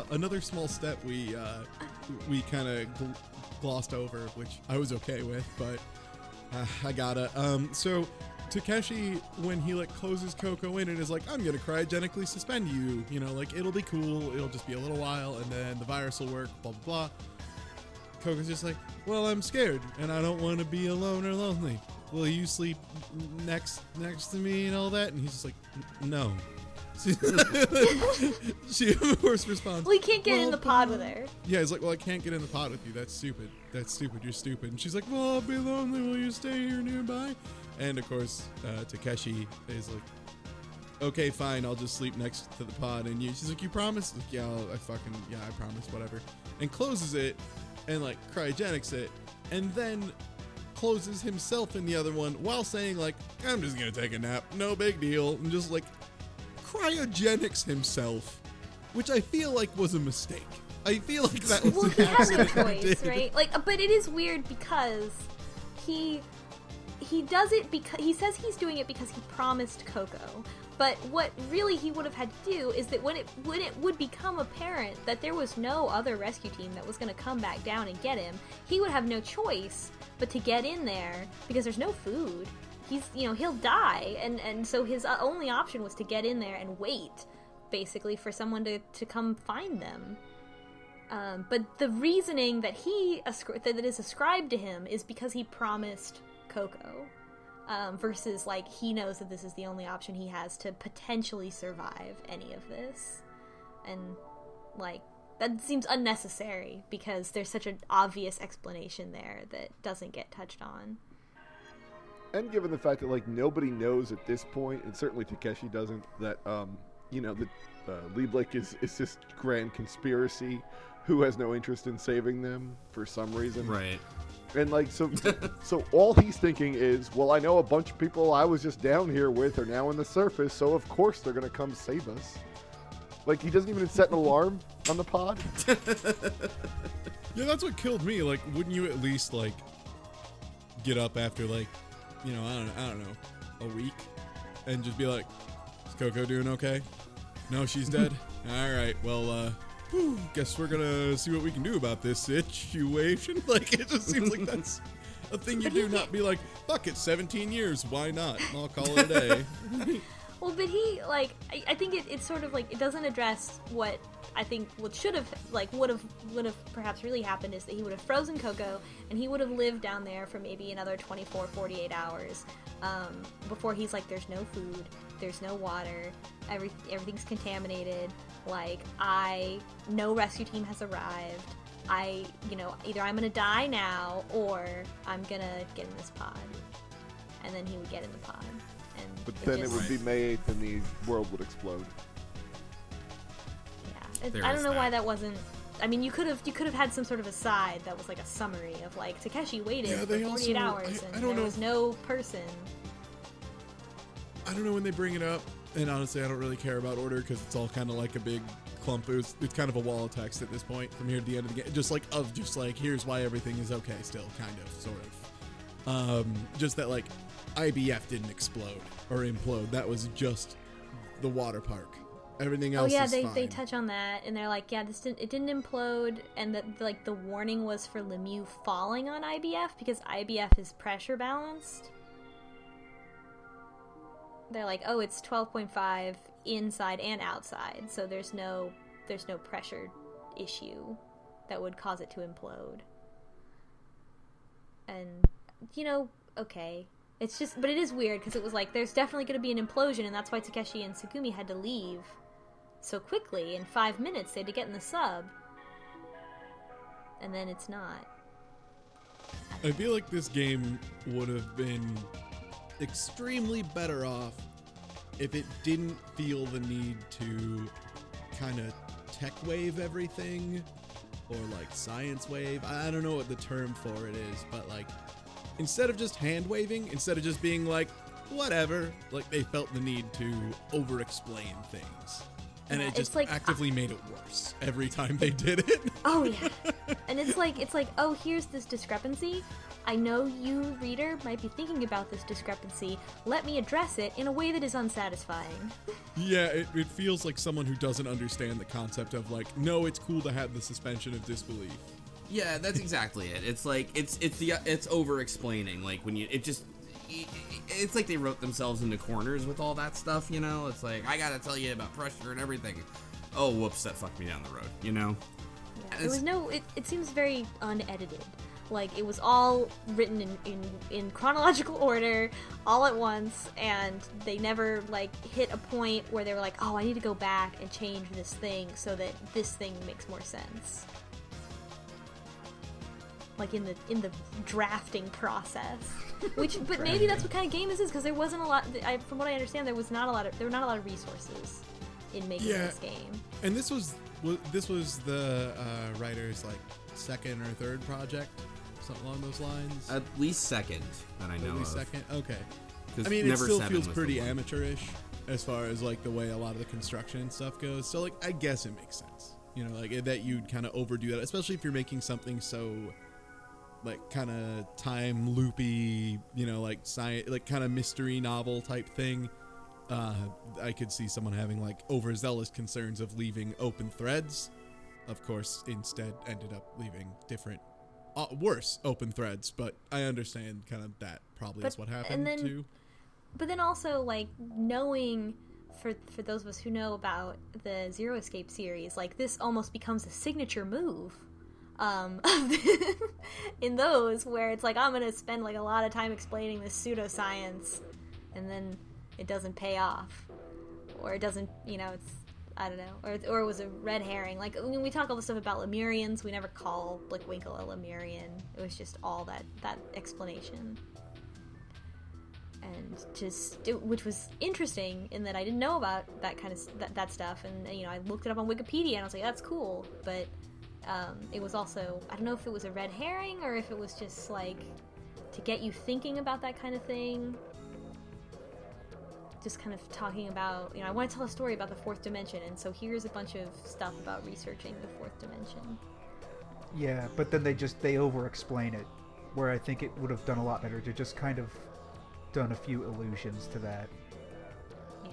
Another small step we kind of glossed over, which I was okay with, but I gotta. So Takeshi, when he closes Coco in and is like, I'm gonna cryogenically suspend you, it'll be cool, it'll just be a little while, and then the virus will work, blah blah blah. Coco's just like, well, I'm scared and I don't want to be alone or lonely. Will you sleep next to me and all that? And he's just like, no. She of course responds, Well, he can't get in "Well, the pod with her. yeah, he's like, well, I can't get in the pod with you. That's stupid. You're stupid. And she's like, well, I'll be lonely. Will you stay here nearby? And of course, Takeshi is like, okay, fine, I'll just sleep next to the pod. And she's like, you promise? Like, yeah, I promise, whatever. And closes it and like cryogenics it, and then closes himself in the other one while saying like, I'm just gonna take a nap, no big deal, and just like cryogenics himself, which I feel like was a mistake. I feel like that was well, an he has no accident he choice, did. right? Like, but it is weird because he does it because he says he's doing it because he promised Coco. But what really he would have had to do is that when it would become apparent that there was no other rescue team that was going to come back down and get him, he would have no choice but to get in there because there's no food. He'll die, and so his only option was to get in there and wait, basically, for someone to come find them. But the reasoning that that is ascribed to him is because he promised Coco. Versus, like, he knows that this is the only option he has to potentially survive any of this. And, like, that seems unnecessary because there's such an obvious explanation there that doesn't get touched on. And given the fact that, like, nobody knows at this point, and certainly Takeshi doesn't, that, Blick is this grand conspiracy who has no interest in saving them for some reason. Right. And, like, so all he's thinking is, well, I know a bunch of people I was just down here with are now on the surface, so of course they're going to come save us. Like, he doesn't even set an alarm on the pod. Yeah, that's what killed me. Like, wouldn't you at least, like, get up after, like, I don't know, a week and just be like, is Coco doing okay? No, she's dead? All right, well, guess we're gonna see what we can do about this situation. Like, it just seems like that's a thing you do, not be like, fuck it, 17 years, why not? I'll call it a day. Well, but he, like, I think it's sort of like, it doesn't address what I think what should have, like, would have perhaps really happened is that he would have frozen Coco and he would have lived down there for maybe another 24, 48 hours before he's like, there's no food, there's no water, everything's contaminated, like, no rescue team has arrived, either I'm gonna die now or I'm gonna get in this pod. And then he would get in the pod. But then it would be May 8th and the world would explode. Yeah, I don't know why that wasn't. I mean, you could have had some sort of aside that was like a summary of like Takeshi waited for 48 hours and there was no person. I don't know when they bring it up, and honestly, I don't really care about order because it's all kind of like a big clump. It's kind of a wall of text at this point from here to the end of the game. Just like here's why everything is okay still, kind of, sort of. Just that like IBF didn't explode or implode. That was just the water park. Everything else. Oh yeah, they touch on that, and they're like, yeah, it didn't implode, and that like the warning was for LeMu falling on IBF because IBF is pressure balanced. They're like, oh, it's 12.5 inside and outside, so there's no pressure issue that would cause it to implode. And okay. It's just, but it is weird because it was like, there's definitely going to be an implosion, and that's why Takeshi and Tsugumi had to leave so quickly. In 5 minutes, they had to get in the sub. And then it's not. I feel like this game would have been extremely better off if it didn't feel the need to kind of tech wave everything, or like science wave. I don't know what the term for it is, but like, instead of just hand waving, instead of just being like, whatever, like they felt the need to over explain things. And it just like, actively made it worse every time they did it. Oh yeah. And it's like, oh, here's this discrepancy. I know you, reader, might be thinking about this discrepancy. Let me address it in a way that is unsatisfying. Yeah, it feels like someone who doesn't understand the concept of like, no, it's cool to have the suspension of disbelief. Yeah, that's exactly it. It's like it's over explaining. Like when it's like they wrote themselves into corners with all that stuff. It's like, I gotta tell you about pressure and everything. Oh, whoops, that fucked me down the road. Yeah, there was no. It seems very unedited. Like it was all written in chronological order, all at once, and they never like hit a point where they were like, oh, I need to go back and change this thing so that this thing makes more sense. like in the drafting process. But maybe that's what kind of game this is, because there wasn't a lot. From what I understand, there were not a lot of resources in making this game. And this was the writer's like second or third project, something along those lines. At least second that I know At least of. second. Okay. 'Cause I mean, it Never still Seven feels was pretty the one. amateurish as far as like the way a lot of the construction and stuff goes. So like, I guess it makes sense. You know, like that you'd kind of overdo that, especially if you're making something so like kind of time loopy, you know, like science, like kind of mystery novel type thing. I could see someone having like overzealous concerns of leaving open threads. Of course, instead ended up leaving different, worse open threads. But I understand kind of that probably is what happened too. But then also, like, knowing, for those of us who know about the Zero Escape series, like, this almost becomes a signature move in those, where it's like, I'm going to spend, like, a lot of time explaining this pseudoscience, and then it doesn't pay off. Or it doesn't, you know, it's, I don't know. Or it was a red herring. Like, I mean, we talk all this stuff about Lemurians. We never call Blick Winkle a Lemurian. It was just all that explanation. And which was interesting in that I didn't know about that kind of that stuff, and you know, I looked it up on Wikipedia and I was like, that's cool, but it was also, I don't know if it was a red herring or if it was just like to get you thinking about that kind of thing, just kind of talking about, you know, I want to tell a story about the fourth dimension, and so here's a bunch of stuff about researching the fourth dimension. Yeah, but then they over explain it, where I think it would have done a lot better to just kind of done a few allusions to that. Yeah.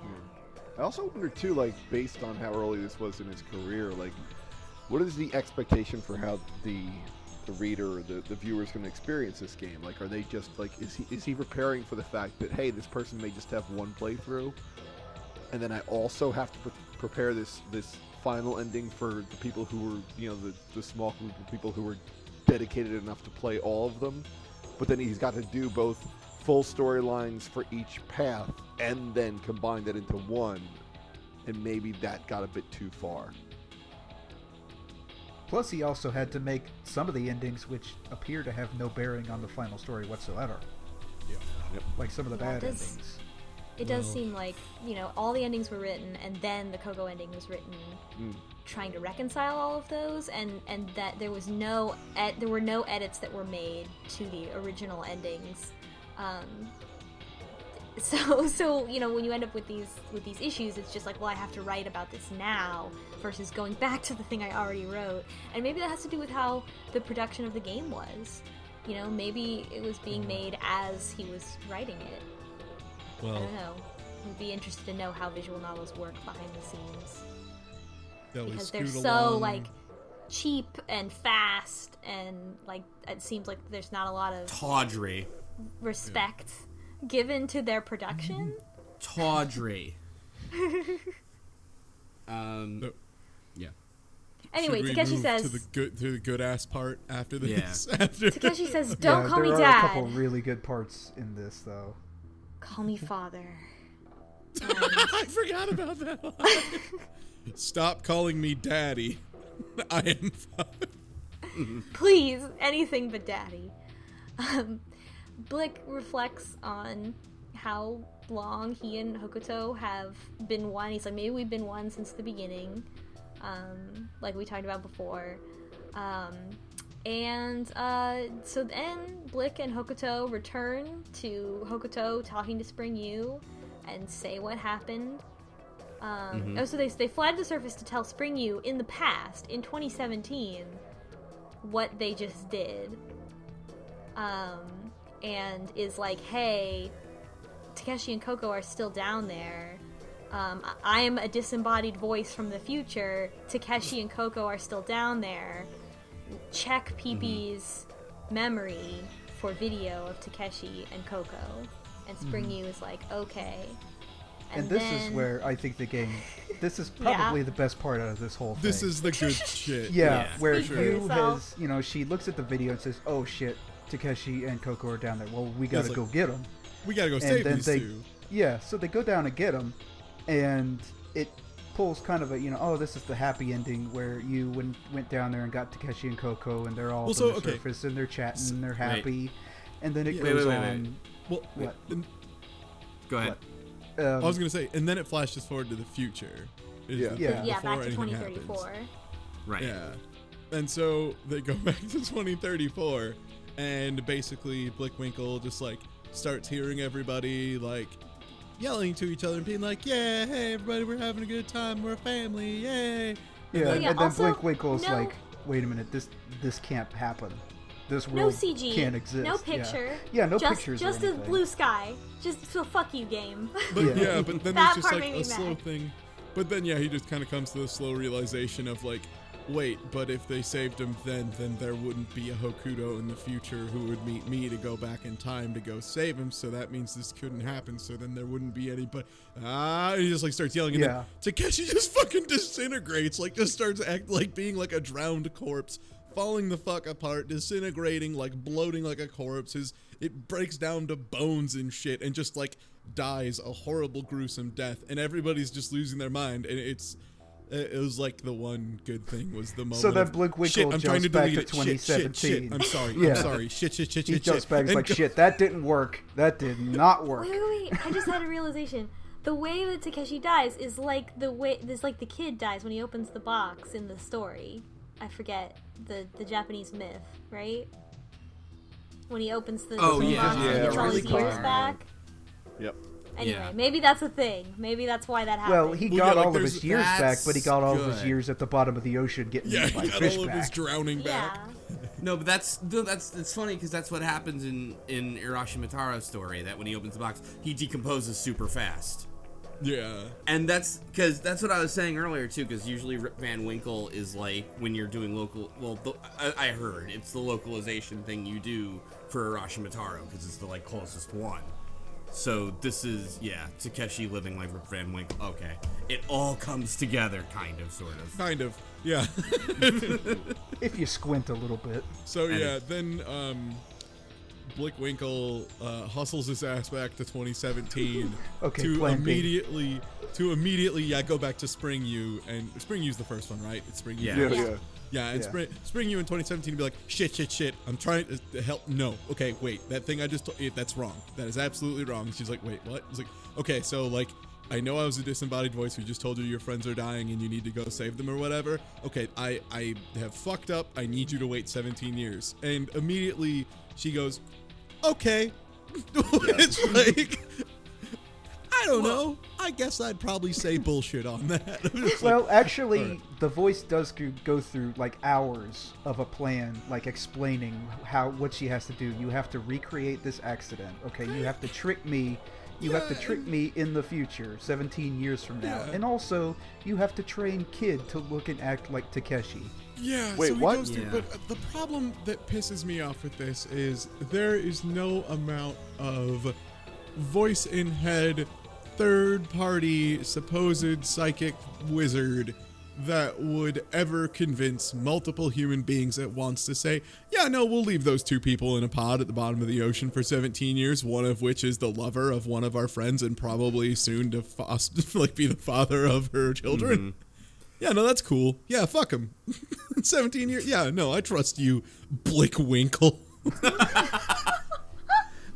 I also wonder too, like, based on how early this was in his career, like, what is the expectation for how the reader or the viewer is going to experience this game? Like, are they just like, is he preparing for the fact that, hey, this person may just have one playthrough, and then I also have to prepare this final ending for the people who were, you know, the small group of people who were dedicated enough to play all of them, but then he's got to do both full storylines for each path and then combine that into one, and maybe that got a bit too far. Plus, he also had to make some of the endings which appear to have no bearing on the final story whatsoever. Yeah. Yep. Like some of the bad endings. It does seem like, you know, all the endings were written, and then the Coco ending was written, trying to reconcile all of those, and that there was there were no edits that were made to the original endings. So you know, when you end up with these issues, it's just like, well, I have to write about this now versus going back to the thing I already wrote. And maybe that has to do with how the production of the game was. You know, maybe it was being made as he was writing it. Well, I don't know. I'd be interested to know how visual novels work behind the scenes. Because they're so, like, cheap and fast, and, like, it seems like there's not a lot of Tawdry. respect given to their production. Tawdry. Yeah. Anyway, should we Takeshi move says... to the good ass part after this. Yeah. After Takeshi says, don't call me there are dad. a couple really good parts in this, though. Call me father. I forgot about that line. Stop calling me daddy. I am father. Please, anything but daddy. Blick reflects on how long he and Hokuto have been one. He's like, maybe we've been one since the beginning, like we talked about before. So then Blick and Hokuto return to Hokuto talking to Spring U and say what happened. So they fly to the surface to tell Spring U in the past, in 2017, what they just did. And is like, hey, Takeshi and Coco are still down there. I am a disembodied voice from the future. Takeshi and Coco are still down there. Check Pee-Pee's memory for video of Takeshi and Coco. And Spring U is like, okay. And this is where I think the game... This is probably the best part out of this whole thing. This is the good shit. Yeah, where Speak for you yourself. has... You know, she looks at the video and says, oh shit, Takeshi and Coco are down there. Well, we gotta like, go get them. We gotta go save then these two. Yeah, so they go down and get them, and it pulls kind of a, oh, this is the happy ending where you went down there and got Takeshi and Coco, and they're all on the surface, and they're chatting, and they're happy, and then it goes on. Well, what? Go ahead. I was gonna say, and then it flashes forward to the future. Back to 2034. Happens. Right. Yeah. And so they go back to 2034, and basically Winkle just like starts hearing everybody like yelling to each other and being like, "Yeah, hey everybody, we're having a good time, we're a family, yay!" And then Winkle's like, "Wait a minute, this can't happen. This world can't exist. No picture. Yeah, no pictures. Just a blue sky. Just so fuck you, game." But but then that there's just like part a slow thing. But then he just kind of comes to the slow realization of like, wait, but if they saved him then there wouldn't be a Hokuto in the future who would meet me to go back in time to go save him, so that means this couldn't happen, so then there wouldn't be anybody. He just like starts yelling, and then Takeshi just fucking disintegrates, like just starts acting like being like a drowned corpse, falling the fuck apart, disintegrating, like bloating like a corpse. It breaks down to bones and shit, and just like dies a horrible, gruesome death, and everybody's just losing their mind, and it was like the one good thing was the moment. So then Winkle jumps back to 2017. Shit. I'm sorry. Shit. He jumps back and like, shit, that didn't work. That did not work. Wait. I just had a realization. The way that Takeshi dies is like the kid dies when he opens the box in the story. I forget the Japanese myth, right? When he opens the box and gets all his years back. Yep. Anyway, maybe that's a thing. Maybe that's why that happened. Well, he got all of his years back, but he got all of his years at the bottom of the ocean getting eaten by fish back. Yeah, he got all of his drowning back. No, but it's funny because that's what happens in Urashimataro's story, that when he opens the box, he decomposes super fast. Yeah. And that's what I was saying earlier, too, because usually Rip Van Winkle is like when you're doing I heard it's the localization thing you do for Urashimataro because it's the like closest one. So this is, Takeshi living like Rip Van Winkle. Okay. It all comes together, kind of, sort of. Kind of, yeah. If you squint a little bit. So, then Winkle hustles his ass back to 2017 to immediately go back to Spring U, and Spring U's the first one, right? It's Spring U. Yeah, and Spring U in 2017 be like, shit, I'm trying to help. No, okay, wait, that thing I just told you, that's wrong. That is absolutely wrong. And she's like, wait, what? It's like, okay, so like, I know I was a disembodied voice who just told you your friends are dying and you need to go save them or whatever. Okay, I have fucked up. I need you to wait 17 years. And immediately she goes, okay. It's like, I don't know. I guess I'd probably say bullshit on that. Well, actually, the voice does go through like hours of a plan, like explaining what she has to do. You have to recreate this accident. Okay, you have to trick me. You have to trick me in the future, 17 years from now. And also, you have to train Kid to look and act like Takeshi. Yeah, wait, so he what? goes through, but the problem that pisses me off with this is there is no amount of voice in head, third-party, supposed psychic wizard that would ever convince multiple human beings at once to say, yeah, no, we'll leave those two people in a pod at the bottom of the ocean for 17 years, one of which is the lover of one of our friends and probably soon to be the father of her children. Mm-hmm. Yeah, no, that's cool. Yeah, fuck him. 17 years. Yeah, no, I trust you, Winkle.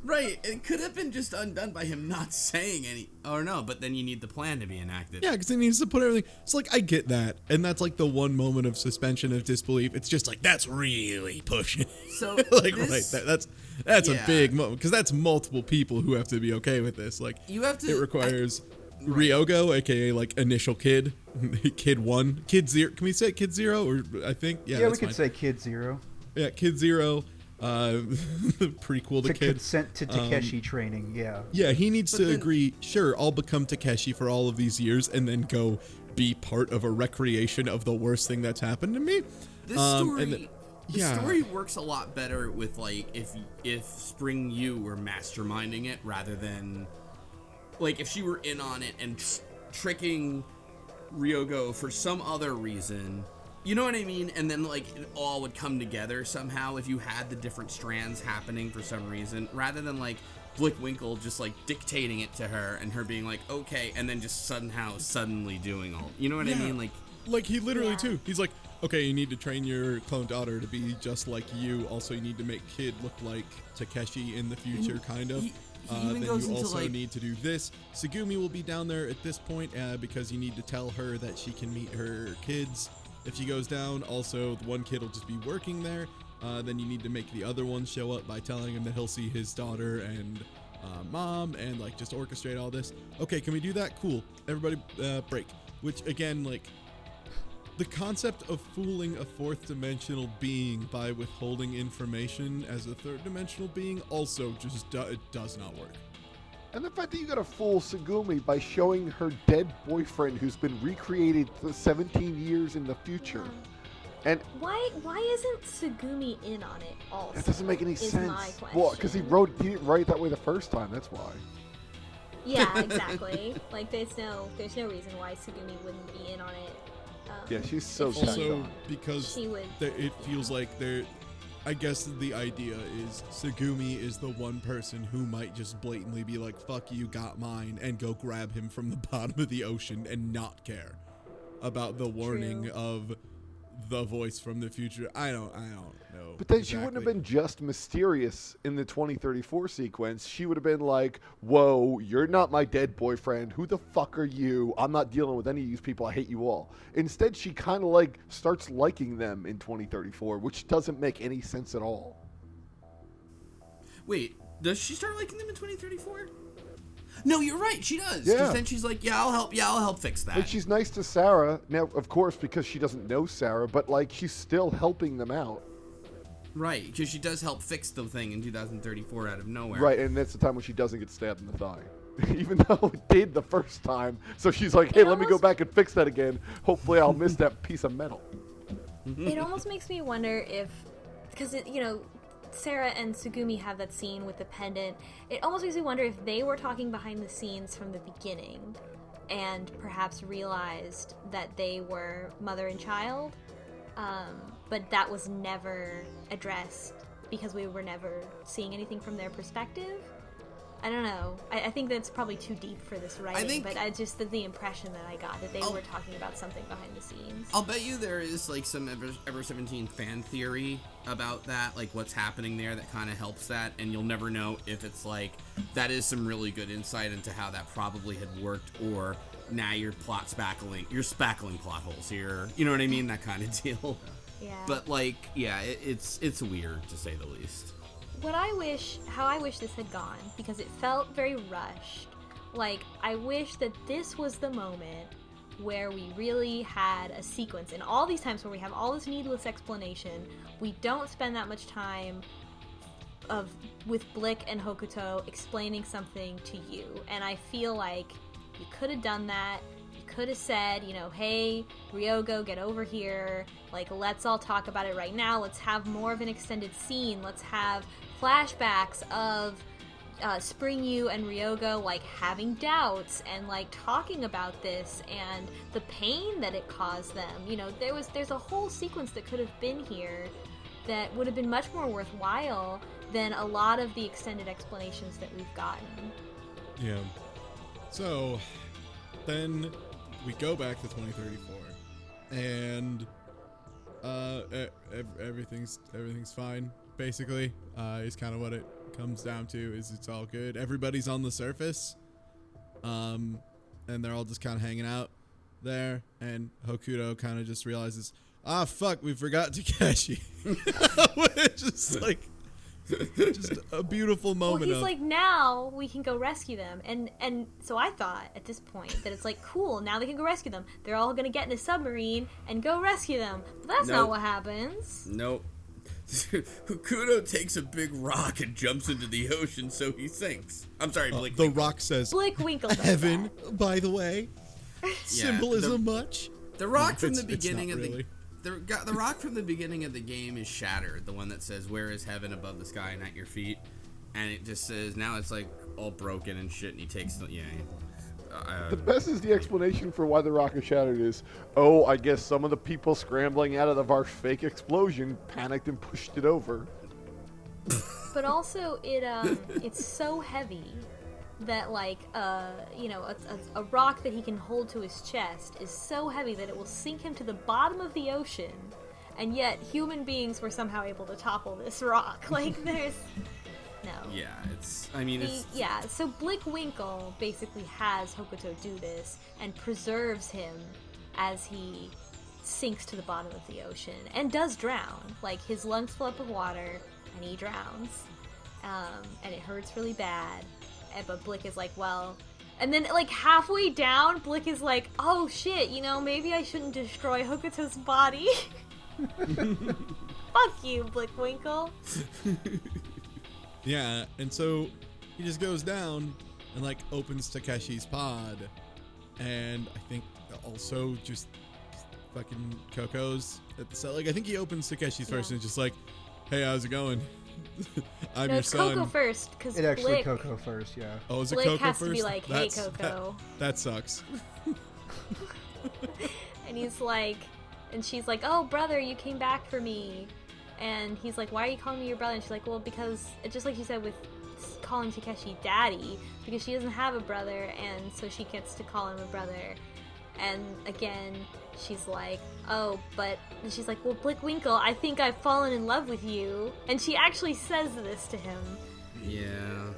Right, it could have been just undone by him not saying any, or no, but then you need the plan to be enacted. Yeah, because he needs to put everything. It's like, I get that, and that's like the one moment of suspension of disbelief. It's just like, that's really pushing. So like, that's a big moment, because that's multiple people who have to be okay with this. Like, you have to. It requires Ryogo, aka like initial Kid, Kid 1, Kid 0. Can we say Kid 0? Or I think yeah, we could say Kid 0. Yeah, Kid 0. Prequel to Kid. Consent to Takeshi training, yeah. Yeah, he needs to agree, sure, I'll become Takeshi for all of these years and then go be part of a recreation of the worst thing that's happened to me. This story, story works a lot better with, like, if Spring U were masterminding it rather than, like, if she were in on it and tricking Ryogo for some other reason You know what I mean? And then, like, it all would come together somehow if you had the different strands happening for some reason, rather than, like, Blick Winkle just, like, dictating it to her and her being like, okay, and then just suddenly doing all. You know what I mean? Like, he literally, too. He's like, okay, you need to train your clone daughter to be just like you. Also, you need to make Kid look like Takeshi in the future, kind of. Then you also need to do this. Tsugumi will be down there at this point because you need to tell her that she can meet her kids. If she goes down, also, the one kid will just be working there. Then you need to make the other one show up by telling him that he'll see his daughter and mom and, like, just orchestrate all this. Okay, can we do that? Cool. Everybody break. Which, again, like, the concept of fooling a fourth dimensional being by withholding information as a third dimensional being also just it does not work. And the fact that you gotta fool Tsugumi by showing her dead boyfriend who's been recreated for 17 years in the future. And why isn't Tsugumi in on it also? That doesn't make any sense. My question. Well, because he didn't write it that way the first time, that's why. Yeah, exactly. Like, there's no reason why Tsugumi wouldn't be in on it. Yeah, she's so if she- Also, because She would. it feels like they're... I guess the idea is Tsugumi is the one person who might just blatantly be like, fuck you, got mine, and go grab him from the bottom of the ocean and not care about the warning of the voice from the future. I don't know. But then she wouldn't have been just mysterious in the 2034 sequence. She would have been like, whoa, you're not my dead boyfriend. Who the fuck are you? I'm not dealing with any of these people. I hate you all. Instead, she kind of like starts liking them in 2034, which doesn't make any sense at all. Wait, does she start liking them in 2034? No, you're right. She does. Yeah. Because then she's like, I'll help fix that. Like, she's nice to Sarah. Now, of course, because she doesn't know Sarah, but like she's still helping them out. Right, because she does help fix the thing in 2034 out of nowhere. Right, and that's the time when she doesn't get stabbed in the thigh. Even though it did the first time. So she's like, hey, let me go back and fix that again. Hopefully I'll miss that piece of metal. It almost makes me wonder if, because Sarah and Tsugumi have that scene with the pendant. It almost makes me wonder if they were talking behind the scenes from the beginning and perhaps realized that they were mother and child, but that was never addressed because we were never seeing anything from their perspective. I don't know. I think that's probably too deep for this writing, but I just the impression that I got that they were talking about something behind the scenes. I'll bet you there is like some Ever 17 fan theory about that, like what's happening there that kind of helps that, and you'll never know if it's like that is some really good insight into how that probably had worked, or now you're spackling plot holes here. You know what I mean? That kind of deal. Yeah. But like, yeah, it's weird to say the least. How I wish this had gone, because it felt very rushed. Like, I wish that this was the moment where we really had a sequence. And all these times where we have all this needless explanation, we don't spend that much time with Blick and Hokuto explaining something to you. And I feel like you could have done that. You could have said, hey, Ryogo, get over here. Like, let's all talk about it right now. Let's have more of an extended scene. Let's have flashbacks of Spring-Yu and Ryogo, like, having doubts and, like, talking about this and the pain that it caused them. There's a whole sequence that could have been here that would have been much more worthwhile than a lot of the extended explanations that we've gotten. Yeah. So, then we go back to 2034, and everything's fine, basically. Is kind of what it comes down to, is it's all good. Everybody's on the surface, and they're all just kind of hanging out there, and Hokuto kind of just realizes, fuck, we forgot Takeshi. Which is like just a beautiful moment. Well, he's like, now we can go rescue them, and so I thought at this point that it's like, cool, now they can go rescue them. They're all gonna get in a submarine and go rescue them. But that's not what happens. Nope. Hokuto takes a big rock and jumps into the ocean, so he sinks. I'm sorry, Blick. The rock says, Blick Winkle does heaven, that. by the way. Symbolism much? The rock from the It's beginning not of really. the rock from the beginning of the game is shattered. The one that says, "Where is heaven above the sky and at your feet?" And it just says, now it's like all broken and shit. And he takes the The best is the explanation for why the rock is shattered is, oh, I guess some of the people scrambling out of the Varsh fake explosion panicked and pushed it over. But also, it's so heavy that, like, a rock that he can hold to his chest is so heavy that it will sink him to the bottom of the ocean, and yet human beings were somehow able to topple this rock. Like, there's... No. Yeah, it's... So Blick Winkle basically has Hokuto do this and preserves him as he sinks to the bottom of the ocean and does drown. Like, his lungs fill up with water and he drowns. And it hurts really bad. But Blick is like, well... And then, like, halfway down, Blick is like, oh shit, maybe I shouldn't destroy Hokuto's body. Fuck you, Blick Winkle. Yeah, and so he just goes down and, like, opens Takeshi's pod. And I think also just fucking Coco's at the set. Like, I think he opens Takeshi's first and is just like, hey, how's it going? I'm your it's son. Coco first, because It actually Blick, Coco first, yeah. Oh, is it Blick Coco has first? to be like, hey, Coco. That sucks. And he's like, and she's like, oh, brother, you came back for me. And he's like, why are you calling me your brother? And she's like, well, because, just like you said with calling Takeshi daddy, because she doesn't have a brother, and so she gets to call him a brother. And again, she's like, oh, but, and she's like, well, Blick Winkle, I think I've fallen in love with you. And she actually says this to him. Yeah.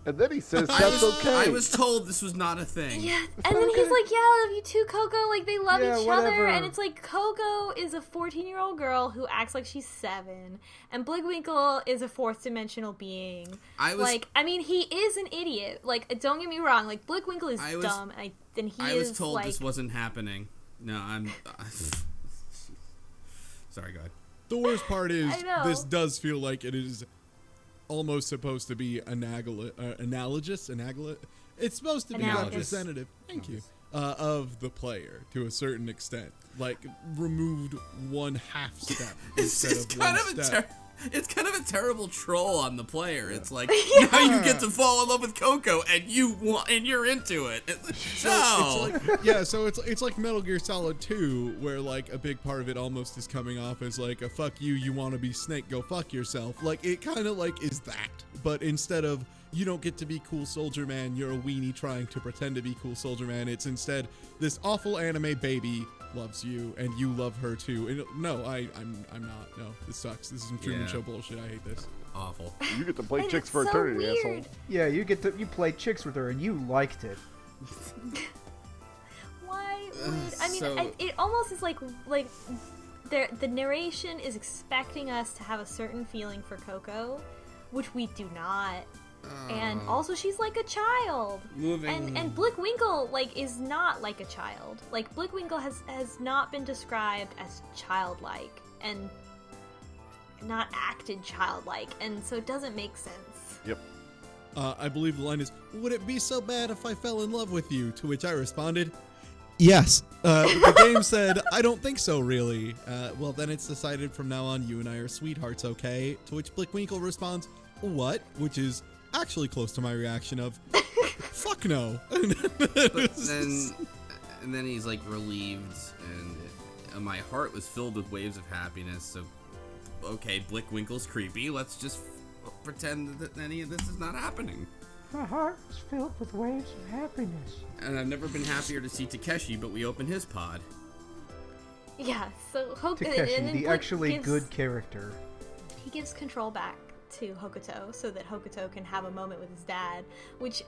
And then he says that's okay. I was told this was not a thing. Yeah, and then he's like, yeah, I love you too, Coco. Like, they love each other. Whatever. And it's like, Coco is a 14-year-old girl who acts like she's 7. And Blick Winkle is a 4th-dimensional being. He is an idiot. Like, don't get me wrong. Like, Blick Winkle is dumb. And I was told this wasn't happening. No, I'm... Sorry, go ahead. The worst part is, this does feel like it is almost supposed to be analogous. It's supposed to be representative. Thank you. Of the player to a certain extent, like removed one half step instead of one step. It's kind of a terrible troll on the player. It's like, now you get to fall in love with Coco, and you're into it. So it's like Metal Gear Solid 2, where like a big part of it almost is coming off as like a fuck you want to be Snake, go fuck yourself. Like it kind of like is that, but instead of you don't get to be cool soldier man, you're a weenie trying to pretend to be cool soldier man. It's instead this awful anime baby loves you and you love her too. And no, I'm not. No, this sucks. This is some Truman Show bullshit. I hate this. Awful. You get to play chicks for eternity, weird. asshole. Yeah, you played chicks with her and you liked it. Why would it almost is like the narration is expecting us to have a certain feeling for Coco, which we do not. And also she's like a child. And Blick Winkle is not like a child. Like Blick Winkle has not been described as childlike and not acted childlike, and so it doesn't make sense. Yep. I believe the line is, would it be so bad if I fell in love with you? To which I responded, yes. The game said, I don't think so, really. Well, then it's decided from now on you and I are sweethearts, okay? To which Blick Winkle responds, what? Which is actually close to my reaction of, fuck no. And then he's like relieved, and my heart was filled with waves of happiness. So, okay, Blick Winkle's creepy. Let's just pretend that any of this is not happening. My heart is filled with waves of happiness. And I've never been happier to see Takeshi, but we open his pod. Yeah, so Takeshi, the actually good character. He gives control back to Hokuto so that Hokuto can have a moment with his dad, which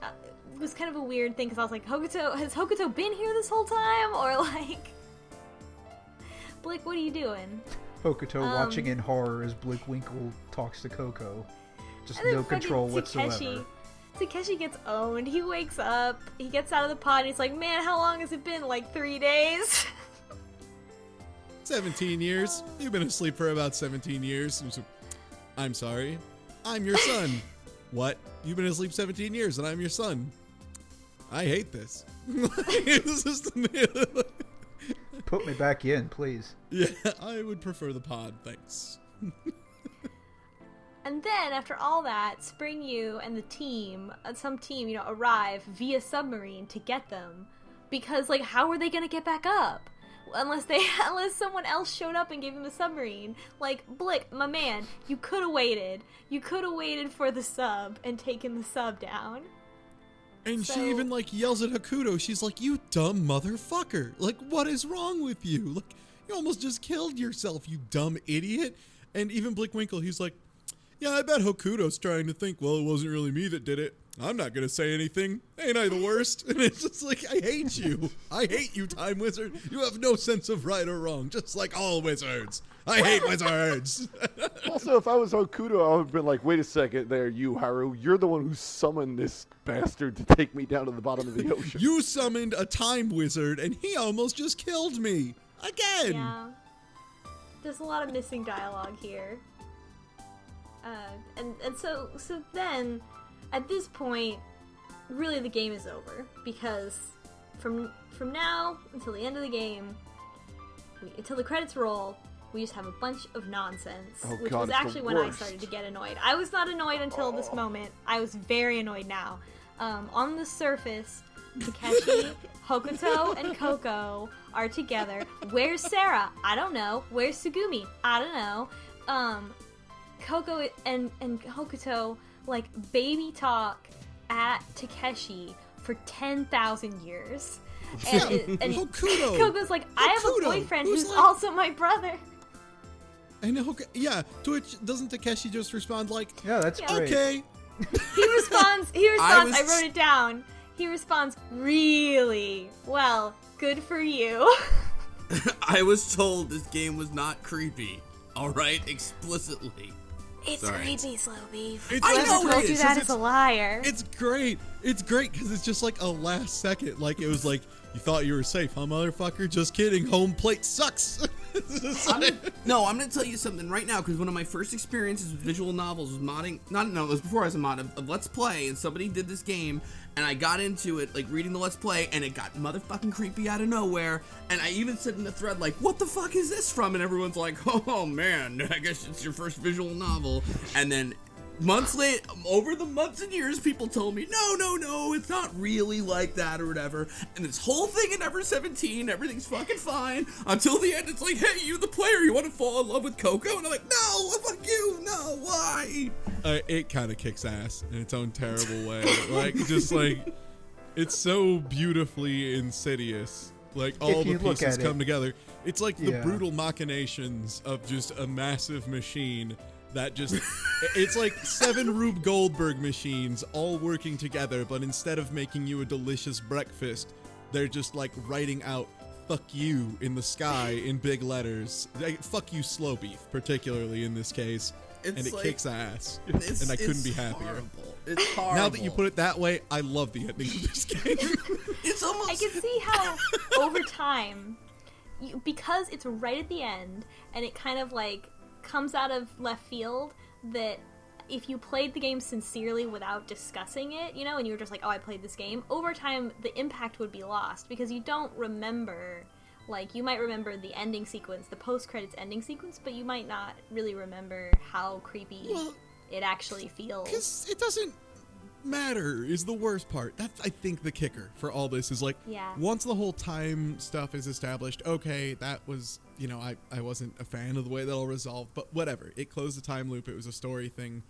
was kind of a weird thing because I was like, has Hokuto been here this whole time? Or like, Blick, what are you doing? Hokuto watching in horror as Blick Winkle talks to Coco. Just no control whatsoever. Takeshi gets owned. He wakes up, he gets out of the pod, and he's like, man, how long has it been? Like 3 days? 17 years. You've been asleep for about 17 years. I'm sorry. I'm your son. What? You've been asleep 17 years and I'm your son. I hate this. Put me back in, please. Yeah, I would prefer the pod, thanks. And then, after all that, Spring U and the team, some team, arrive via submarine to get them. Because, like, how are they gonna get back up? Unless someone else showed up and gave them a submarine. Like, Blick, my man, you could have waited. You could have waited for the sub and taken the sub down. And she even, like, yells at Hokuto. She's like, you dumb motherfucker. Like, what is wrong with you? Like, you almost just killed yourself, you dumb idiot. And even Blick Winkle, he's like, yeah, I bet Hokuto's trying to think, well, it wasn't really me that did it. I'm not going to say anything. Ain't I the worst? And it's just like, I hate you. I hate you, Time Wizard. You have no sense of right or wrong, just like all wizards. I hate wizards. Also, if I was Hokuto, I would have been like, wait a second there, you, Haru. You're the one who summoned this bastard to take me down to the bottom of the ocean. You summoned a Time Wizard, and he almost just killed me. Again. Yeah. There's a lot of missing dialogue here. And so then, at this point, really the game is over. Because from now until the end of the game, until the credits roll, we just have a bunch of nonsense. Oh, which God, was it's actually the when I worst. started to get annoyed. I was not annoyed until this moment. I was very annoyed now. On the surface, Takeshi, Hokuto, and Coco are together. Where's Sarah? I don't know. Where's Sugumi? I don't know. Coco and Hokuto, like, baby talk at Takeshi for 10,000 years. And Hokuto. Coco's like, I have a Hokuto, boyfriend who's who's like- also my brother. And yeah, to which doesn't Takeshi just respond like, Yeah, that's great. okay. He responds, was- I wrote it down. He responds, really? Well, good for you. I was told this game was not creepy. All right, explicitly. It's Sorry. creepy, slowbeef. It's- I Whoever know told it you is, that 'cause is a liar. It's great. It's great because it's just like a last second. Like, it was like, you thought you were safe, huh, motherfucker? Just kidding. Home plate sucks. It's like- I'm gonna tell you something right now, because one of my first experiences with visual novels was modding. It was before I was a mod of Let's Play, and somebody did this game, and I got into it, like, reading the Let's Play, and it got motherfucking creepy out of nowhere. And I even said in the thread, like, what the fuck is this from? And everyone's like, oh man, I guess it's your first visual novel. And then months later, over the months and years, people told me, no, it's not really like that or whatever. And this whole thing in Ever 17, everything's fucking fine. Until the end, it's like, hey, you the player, you want to fall in love with Coco? And I'm like, no, fuck you, no, why? it kind of kicks ass in its own terrible way. Like, just like, it's so beautifully insidious. Like, all If the you look pieces at come it. together. It's like the Yeah. brutal machinations of just a massive machine that just, it's like 7 Rube Goldberg machines all working together, but instead of making you a delicious breakfast, they're just like writing out "fuck you" in the sky in big letters. Like, fuck you, slowbeef, particularly in this case. It's and it like- kicks ass. It's, And I couldn't it's be happier. Horrible. It's horrible. Now that you put it that way, I love the ending of this game. it's almost. I can see how over time, because it's right at the end, and it kind of like comes out of left field, that if you played the game sincerely without discussing it, and you were just like, oh, I played this game, over time the impact would be lost because you don't remember. Like, you might remember the ending sequence, the post-credits ending sequence, but you might not really remember how creepy Well, it actually feels. Because it doesn't matter is the worst part. That's, I think, the kicker for all this is like, Yeah. once the whole time stuff is established, okay, that was, I wasn't a fan of the way that all resolved, but whatever. It closed the time loop. It was a story thing.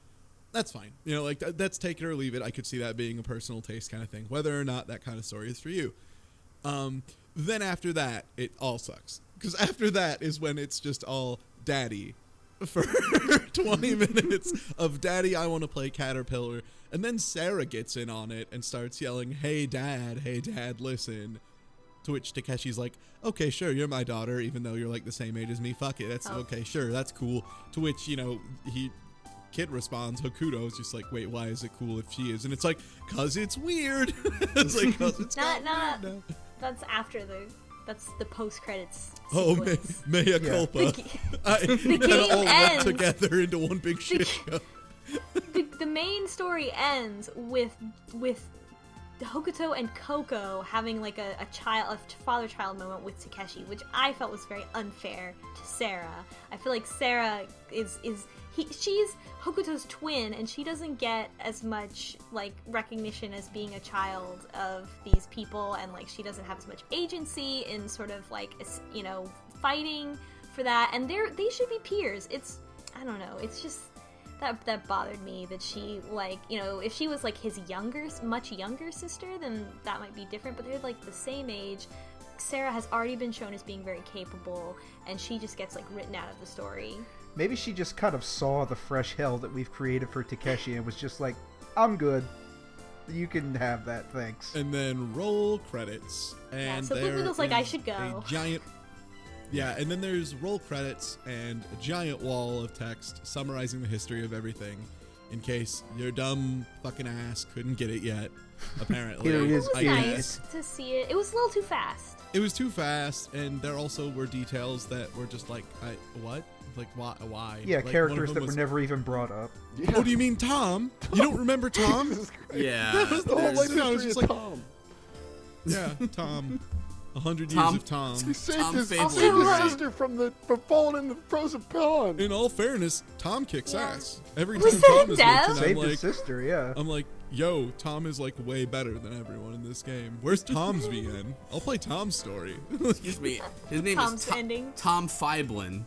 That's fine. Like, that's take it or leave it. I could see that being a personal taste kind of thing, whether or not that kind of story is for you. Then after that, it all sucks. Because after that is when it's just all daddy for 20 minutes of daddy, I want to play Caterpillar. And then Sarah gets in on it and starts yelling, hey dad, listen. To which Takeshi's like, okay, sure, you're my daughter, even though you're like the same age as me. Fuck it. That's okay, sure, that's cool. To which, Kid responds, Hokuto's just like, wait, why is it cool if she is? And it's like, cause it's weird. It's like, cause it's Not- got weird now. That's that's the post-credits Oh, sequence. mea culpa. The Kind game of all went ends. together into one big shit show. The main story ends with Hokuto and Coco having like a father-child moment with Takeshi, which I felt was very unfair to Sarah. I feel like Sarah she's Hokuto's twin, and she doesn't get as much like recognition as being a child of these people, and like she doesn't have as much agency in sort of like fighting for that. And they should be peers. I don't know. It's just. That bothered me that she, like, if she was, like, his much younger sister, then that might be different, but they're, like, the same age. Sarah has already been shown as being very capable, and she just gets, like, written out of the story. Maybe she just kind of saw the fresh hell that we've created for Takeshi and was just like, I'm good. You can have that, thanks. And then roll credits. And so Blue Wiggle's like, I should go. A giant... Yeah, and then there's roll credits and a giant wall of text summarizing the history of everything, in case your dumb fucking ass couldn't get it yet. Apparently, Here it is. It was nice to see it. It was a little too fast. It was too fast, and there also were details that were just like, what? Like, why? Yeah, like, characters that were never even brought up. Yeah. Oh, do you mean Tom? You don't remember Tom? Yeah. That was the whole Like, thing. I was just like, Tom. yeah, Tom. 100 years of Tom. He saved Tom his Fable. sister from falling in the frozen pond. In all fairness, Tom kicks ass. Every Was time that Tom is Dev? mentioned, I'm Saved his like, sister, yeah. I'm like, yo, Tom is like way better than everyone in this game. Where's Tom's VN? I'll play Tom's story. Excuse me. His name Tom's is ending. Tom Fiblin.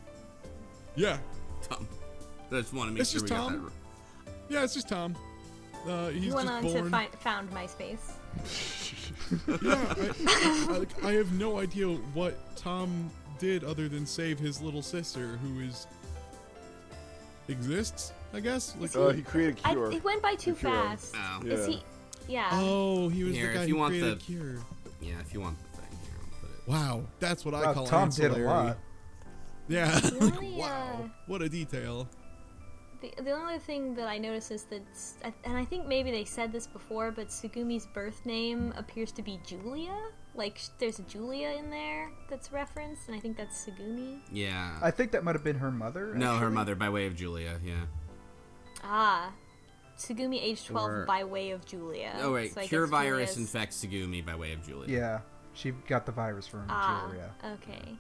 Yeah. Tom. I just want to make It's sure just we got Tom. that. Yeah, it's just Tom. He's He went just on born. to found MySpace. Yeah, I have no idea what Tom did other than save his little sister, who exists, I guess. Like, He created a cure. It went by too The cure. fast. Oh. Is he? Yeah. oh, he was Here, the if guy you who want created the- Cure. Yeah, if you want the thing here, I'll put it. Wow, that's what I Wow, call Tom ancillary. did a lot. Yeah, The like, only, wow, what a detail. The only other thing that I noticed is that, and I think maybe they said this before, but Tsugumi's birth name appears to be Julia. Like, there's a Julia in there that's referenced, and I think that's Tsugumi. Yeah. I think that might have been her mother. No, her actually. mother by way of Julia, yeah. Ah. Tsugumi age 12 Or- by way of Julia. Oh, wait. So I Cure guess virus Julia's- infects Tsugumi by way of Julia. Yeah, she got the virus from Julia. Okay.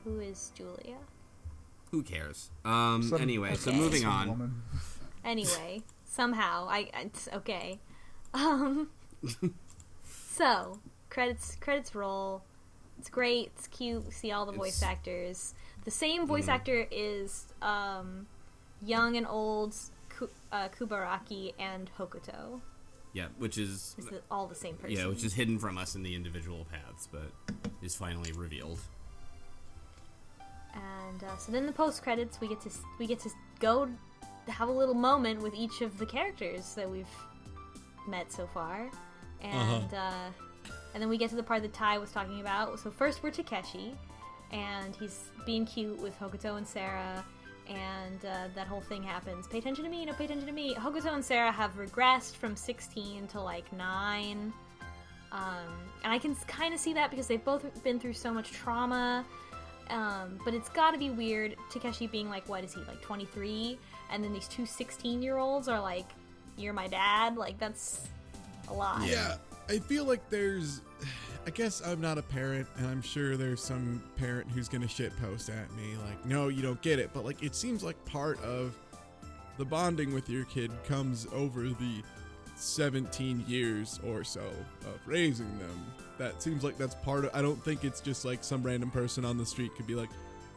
Who is Julia? Who cares? Some- Anyway, so Okay. moving Some on. woman. Anyway, somehow it's okay. So credits roll. It's great. It's cute. We see all the voice actors. The same voice actor is young and old Kubaraki and Hokuto. Yeah, which is... It's all the same person. Yeah, which is hidden from us in the individual paths, but is finally revealed. And so then the post credits, we get to go have a little moment with each of the characters that we've met so far, and then we get to the part that Tai was talking about. So first we're Takeshi, and he's being cute with Hokuto and Sarah, and that whole thing happens. Pay attention to me, no, pay attention to me. Hokuto and Sarah have regressed from 16 to like 9, and I can kind of see that because they've both been through so much trauma. But it's gotta be weird, Takeshi being like, what is he, like 23? And then these two 16-year-olds are like, you're my dad? Like, that's a lot. Yeah, I feel like there's... I guess I'm not a parent, and I'm sure there's some parent who's gonna shitpost at me, like, no, you don't get it. But, like, it seems like part of the bonding with your kid comes over the 17 years or so of raising them. That seems like that's part of... I don't think it's just like some random person on the street could be like,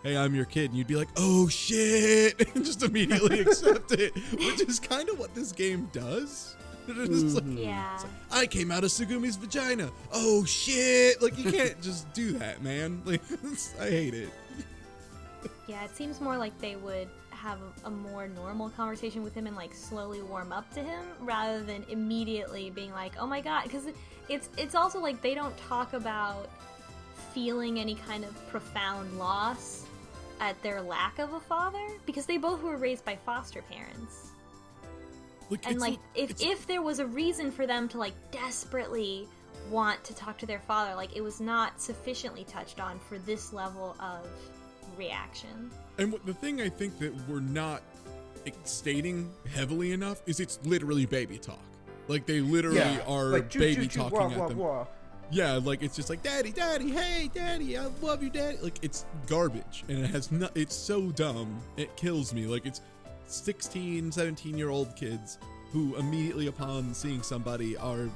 hey, I'm your kid, and you'd be like, oh shit, and just immediately accept it, which is kind of what this game does. It's like, Yeah. it's like, I came out of Sugumi's vagina. Oh shit! Like, you can't just do that, man. Like, I hate it. Yeah, it seems more like they would have a more normal conversation with him and like slowly warm up to him rather than immediately being like, oh my god, because it's also like they don't talk about feeling any kind of profound loss at their lack of a father because they both were raised by foster parents. Like, And it's like it's- if there was a reason for them to like desperately want to talk to their father, like it was not sufficiently touched on for this level of reaction. And the thing I think that we're not stating heavily enough is it's literally baby talk. Like they literally are like, baby choo, talking wah, at wah, them. wah. Yeah, like it's just like daddy, hey daddy, I love you daddy. Like it's garbage and it has no, it's so dumb. It kills me. Like it's 16, 17-year-old kids who immediately upon seeing somebody are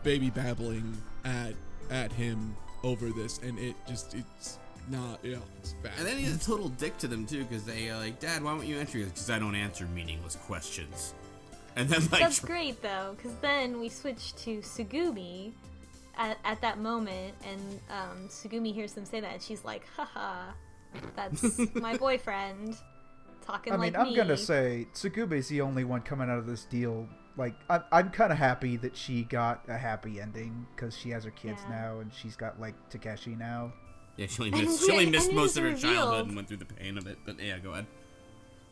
baby babbling at him over this, and it's not, it's bad. And then he's a total dick to them too, because they like, Dad, why won't you answer? Because I don't answer meaningless questions. And then like, That's great though, because then we switch to Sugumi at that moment, and Sugumi hears them say that, and she's like, haha, that's my boyfriend talking like me. I'm gonna say Tsugumi's the only one coming out of this deal. Like, I'm kind of happy that she got a happy ending because she has her kids now, and she's got like Takeshi now. Yeah, she only missed most of her revealed. childhood and went through the pain of it. But yeah, go ahead.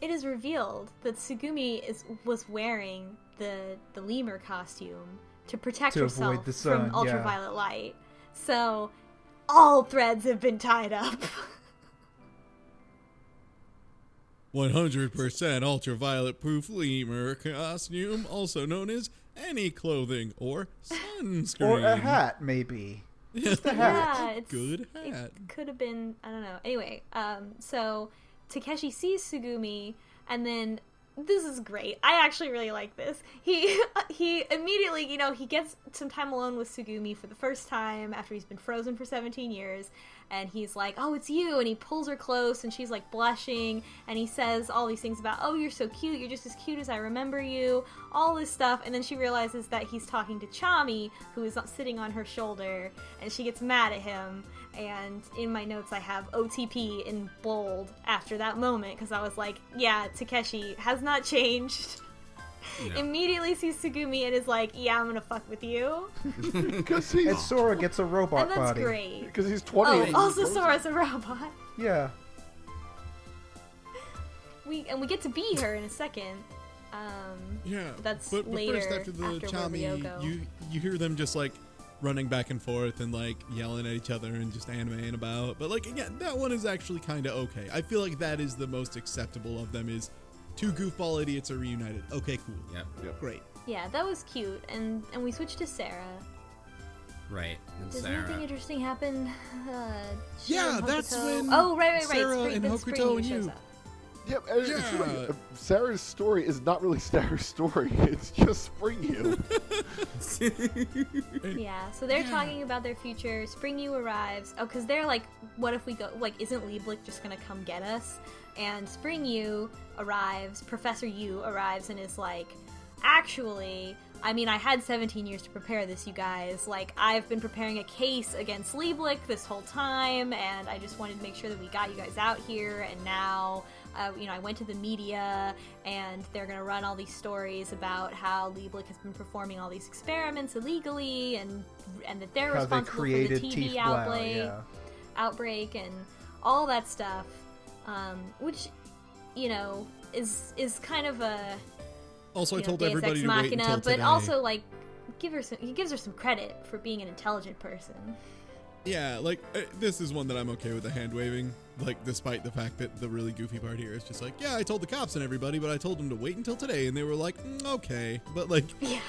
It is revealed that Sugumi was wearing the lemur costume to protect To herself avoid the sun, from ultraviolet light. So all threads have been tied up. 100% ultraviolet proof lemur costume, also known as any clothing or sunscreen. Or a hat, maybe. Just a hat. Yeah, it's Good hat. It could have been, I don't know. Anyway, so Takeshi sees Sugumi, and then this is great. I actually really like this. He immediately, he gets some time alone with Sugumi for the first time after he's been frozen for 17 years, and he's like, oh, it's you, and he pulls her close, and she's like blushing, and he says all these things about, oh, you're so cute, you're just as cute as I remember you, all this stuff, and then she realizes that he's talking to Chami, who is sitting on her shoulder, and she gets mad at him, and in my notes I have OTP in bold after that moment, because I was like, yeah, Takeshi has not changed. No. Immediately sees Sugumi and is like, yeah, I'm gonna fuck with you. Because And Sora gets a robot And that's body. great. Because he's 20. Oh, and also he's Sora's a robot. Yeah. We get to be her in a second. Yeah, That's but later, first after the after Chami, Ryoko. you hear them just like running back and forth and like yelling at each other and just animating about. But like again, that one is actually kind of okay. I feel like that is the most acceptable of them. Is two goofball idiots are reunited. Okay, cool. Yep. Great. Yeah, that was cute. And we switched to Sarah. Right. And Does Sarah. anything interesting happen? She Yeah, and that's Hokuto- when Oh, right. Sarah and then Hokuto Spring and shows you- up. Yep, and it's Yeah. like, Sarah's story is not really Sarah's story. It's just Spring You. Yeah, so they're talking about their future. Spring U arrives. Oh, because they're like, what if we go, like, isn't Blick just gonna come get us? And Spring U arrives, Professor U arrives and is like, actually, I mean, I had 17 years to prepare this, you guys. Like, I've been preparing a case against Blick this whole time, and I just wanted to make sure that we got you guys out here, and now, I went to the media, and they're gonna run all these stories about how Blick has been performing all these experiments illegally, and that they're How they responsible for the created TB Teeth Blau, outbreak, and all that stuff, which, is kind of a... Also, I told Deus everybody Ex to wait Machina, until but today. also like he gives her some credit for being an intelligent person. Yeah, like, this is one that I'm okay with the hand waving. Like, despite the fact that the really goofy part here is just like, yeah, I told the cops and everybody, but I told them to wait until today, and they were like, okay. But, like, Yeah.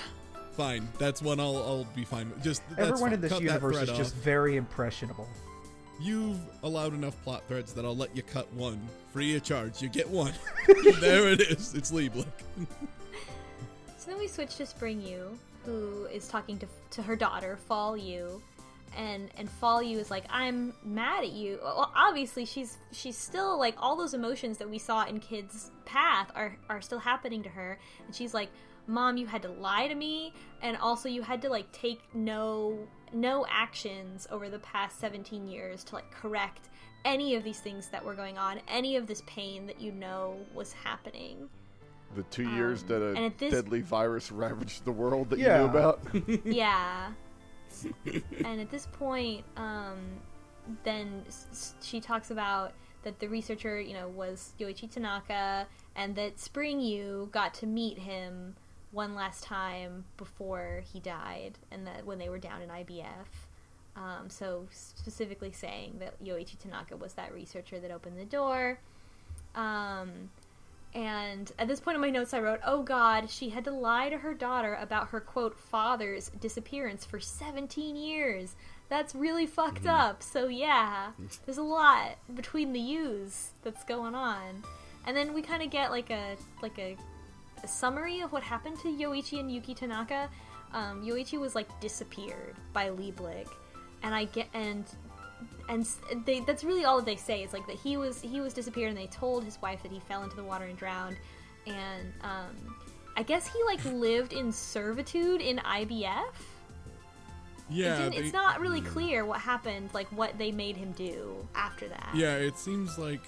fine. That's one I'll be fine with. Just, that's Everyone fine. in this Cut that universe thread is off. just very impressionable. You've allowed enough plot threads that I'll let you cut one. Free of charge. You get one. There it is. It's Blick. So then we switch to Spring U, who is talking to her daughter, Fall U, and Fall U is like, I'm mad at you. Well, obviously she's still like, all those emotions that we saw in Kid's path are still happening to her, and she's like, Mom, you had to lie to me, and also you had to like take no actions over the past 17 years to like correct any of these things that were going on, any of this pain that was happening. The 2 years that and a at this- deadly virus ravaged the world that you Yeah. knew about. Yeah. And at this point, then she talks about that the researcher, was Yoichi Tanaka, and that Spring U got to meet him one last time before he died, and that when they were down in IBF. So specifically saying that Yoichi Tanaka was that researcher that opened the door. And at this point in my notes I wrote, oh god, she had to lie to her daughter about her, quote, father's disappearance for 17 years. That's really fucked up. So yeah, there's a lot between the U's that's going on. And then we kind of get like a summary of what happened to Yoichi and Yuki Tanaka. Yoichi was like disappeared by Lee Blick. And that's really all that they say. It's like that he was disappeared, and they told his wife that he fell into the water and drowned. And I guess he like lived in servitude in IBF. Yeah, it's not really clear what happened, like what they made him do after that. Yeah, it seems like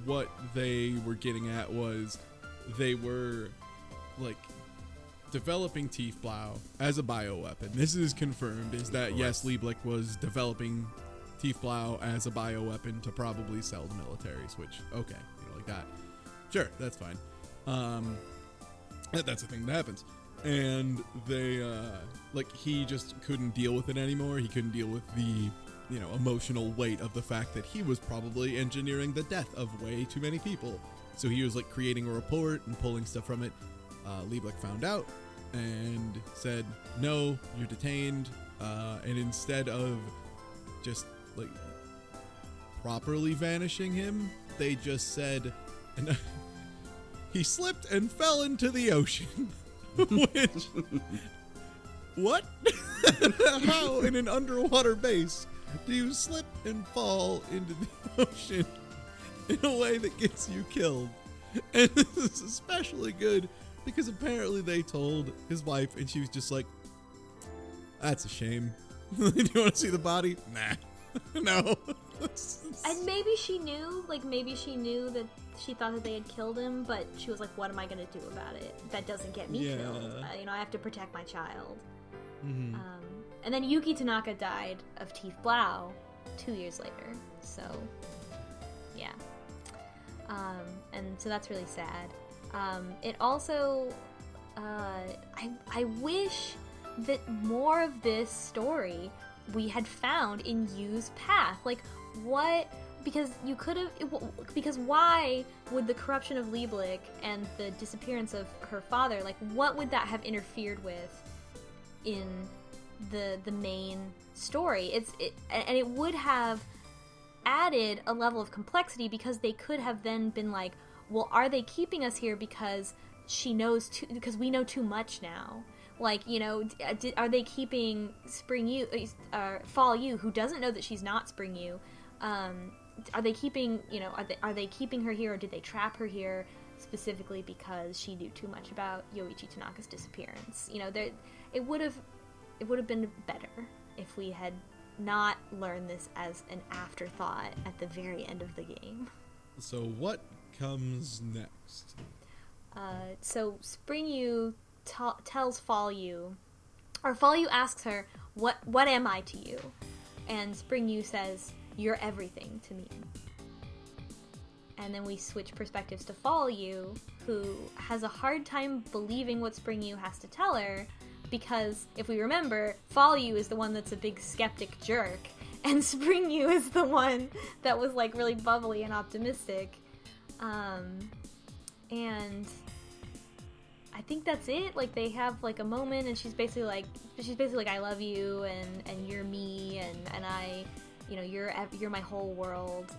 what they were getting at was they were like developing Tiefblau as a bioweapon. This is confirmed, is that yes, Lee Blick was developing Tiefblau as a bioweapon to probably sell to militaries, which, okay, like that. Sure, that's fine. That's a thing that happens. And they, he just couldn't deal with it anymore. He couldn't deal with the, emotional weight of the fact that he was probably engineering the death of way too many people. So he was, creating a report and pulling stuff from it. Lee Blick found out and said, no, you're detained. And instead of just, properly vanishing him, they just said, he slipped and fell into the ocean. Which, what? How in an underwater base do you slip and fall into the ocean in a way that gets you killed? And this is especially good because apparently they told his wife, and she was just like, that's a shame. Do you want to see the body? Nah. No. And maybe she knew that she thought that they had killed him, but she was like, what am I going to do about it? That doesn't get me killed. I have to protect my child. Mm-hmm. And then Yuki Tanaka died of Tiefblau 2 years later. So, yeah. And so that's really sad. It also, I wish that more of this story we had found in Yu's path. Because why would the corruption of Lee Blick and the disappearance of her father, what would that have interfered with in the main story? And it would have added a level of complexity, because they could have then been like, well, are they keeping us here because because we know too much now? Are they keeping Spring Yu, Fall Yu, who doesn't know that she's not Spring Yu? Are they keeping her here, or did they trap her here specifically because she knew too much about Yoichi Tanaka's disappearance? It would have been better if we had not learned this as an afterthought at the very end of the game. So what comes next? So Spring Yu tells Fall Yu, or Fall Yu asks her, what am I to you? And Spring Yu says, you're everything to me. And then we switch perspectives to Fall Yu, who has a hard time believing what Spring Yu has to tell her, because if we remember, Fall Yu is the one that's a big skeptic jerk, and Spring Yu is the one that was really bubbly and optimistic. And I think that's it. They have a moment, and she's basically like, I love you, and you're me, and I, you're my whole world.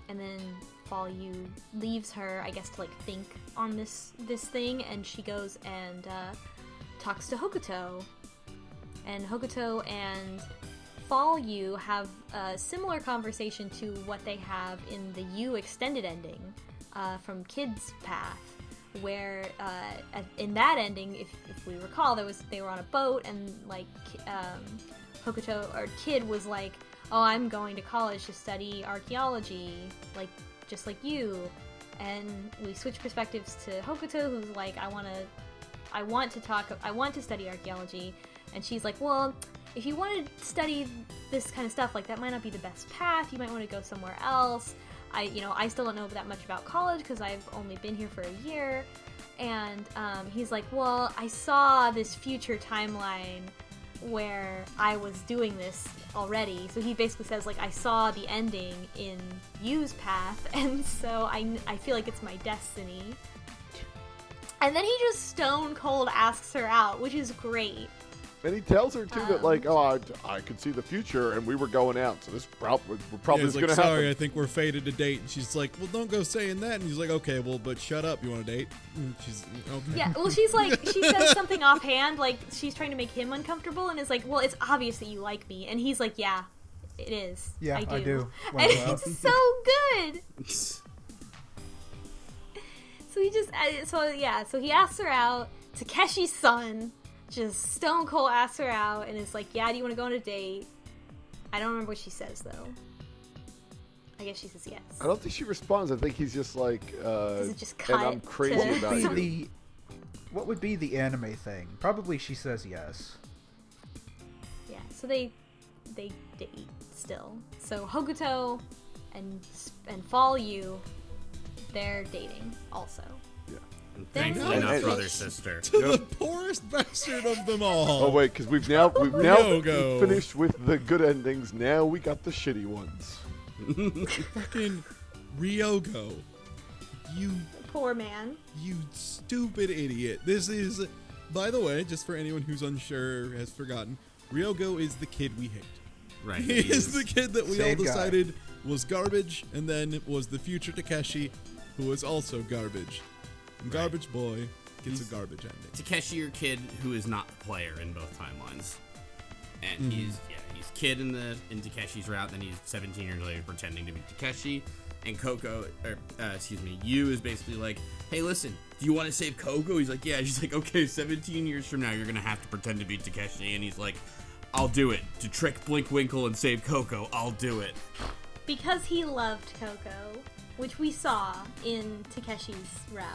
And then Fall Yu leaves her, I guess, to think on this thing, and she goes and talks to Hokuto. And Hokuto and Fall Yu have a similar conversation to what they have in the Yu extended ending from Kid's Path, where in that ending, if we recall, they were on a boat, and Hokuto, or Kid, was like, oh, I'm going to college to study archaeology, just like you. And we switch perspectives to Hokuto, who's like, I want to study archaeology. And she's like, well, if you want to study this kind of stuff, that might not be the best path. You might want to go somewhere else. I still don't know that much about college because I've only been here for a year. And he's like, well, I saw this future timeline where I was doing this already. So he basically says, like, I saw the ending in Yu's path, and so I feel like it's my destiny. And then he just stone cold asks her out, which is great. And he tells her, too, that, like, I could see the future, and we were going out, so this probably is going to happen. Sorry, I think we're fated to date. And she's like, well, don't go saying that. And he's like, okay, well, but shut up. You want to date? And she's, okay. Yeah, well, she's like, she says something offhand, like, she's trying to make him uncomfortable, and is like, well, it's obvious that you like me. And he's like, yeah, it is. Yeah, I do. And it's so good. So he asks her out. Takeshi's son just stone cold asks her out and is like, yeah, do you want to go on a date? I don't remember what she says, though. I guess she says yes. I don't think she responds. I think he's just like, it just cut and I'm crazy about you. What would be the anime thing? Probably she says yes. Yeah, so they date still. So Hokuto and Fall Yu, they're dating also. Thankfully not brother sister. To the poorest bastard of them all. Oh wait, because we've finished with the good endings. Now we got the shitty ones. Fucking Ryogo, you poor man. You stupid idiot. This is, by the way, just for anyone who's unsure or has forgotten, Ryogo is the kid we hate. Right. He is the kid that we all decided was garbage, and then it was the future Takeshi, who was also garbage. Garbage boy gets a garbage ending. Takeshi, your kid who is not the player in both timelines, and he's kid in Takeshi's route. Then he's 17 years later pretending to be Takeshi, and Coco, Yu is basically like, hey, listen, do you want to save Coco? He's like, yeah. She's like, okay, 17 years from now, you're gonna have to pretend to be Takeshi, and he's like, I'll do it to trick Blink, Winkle, and save Coco. I'll do it because he loved Coco. Which we saw in Takeshi's route,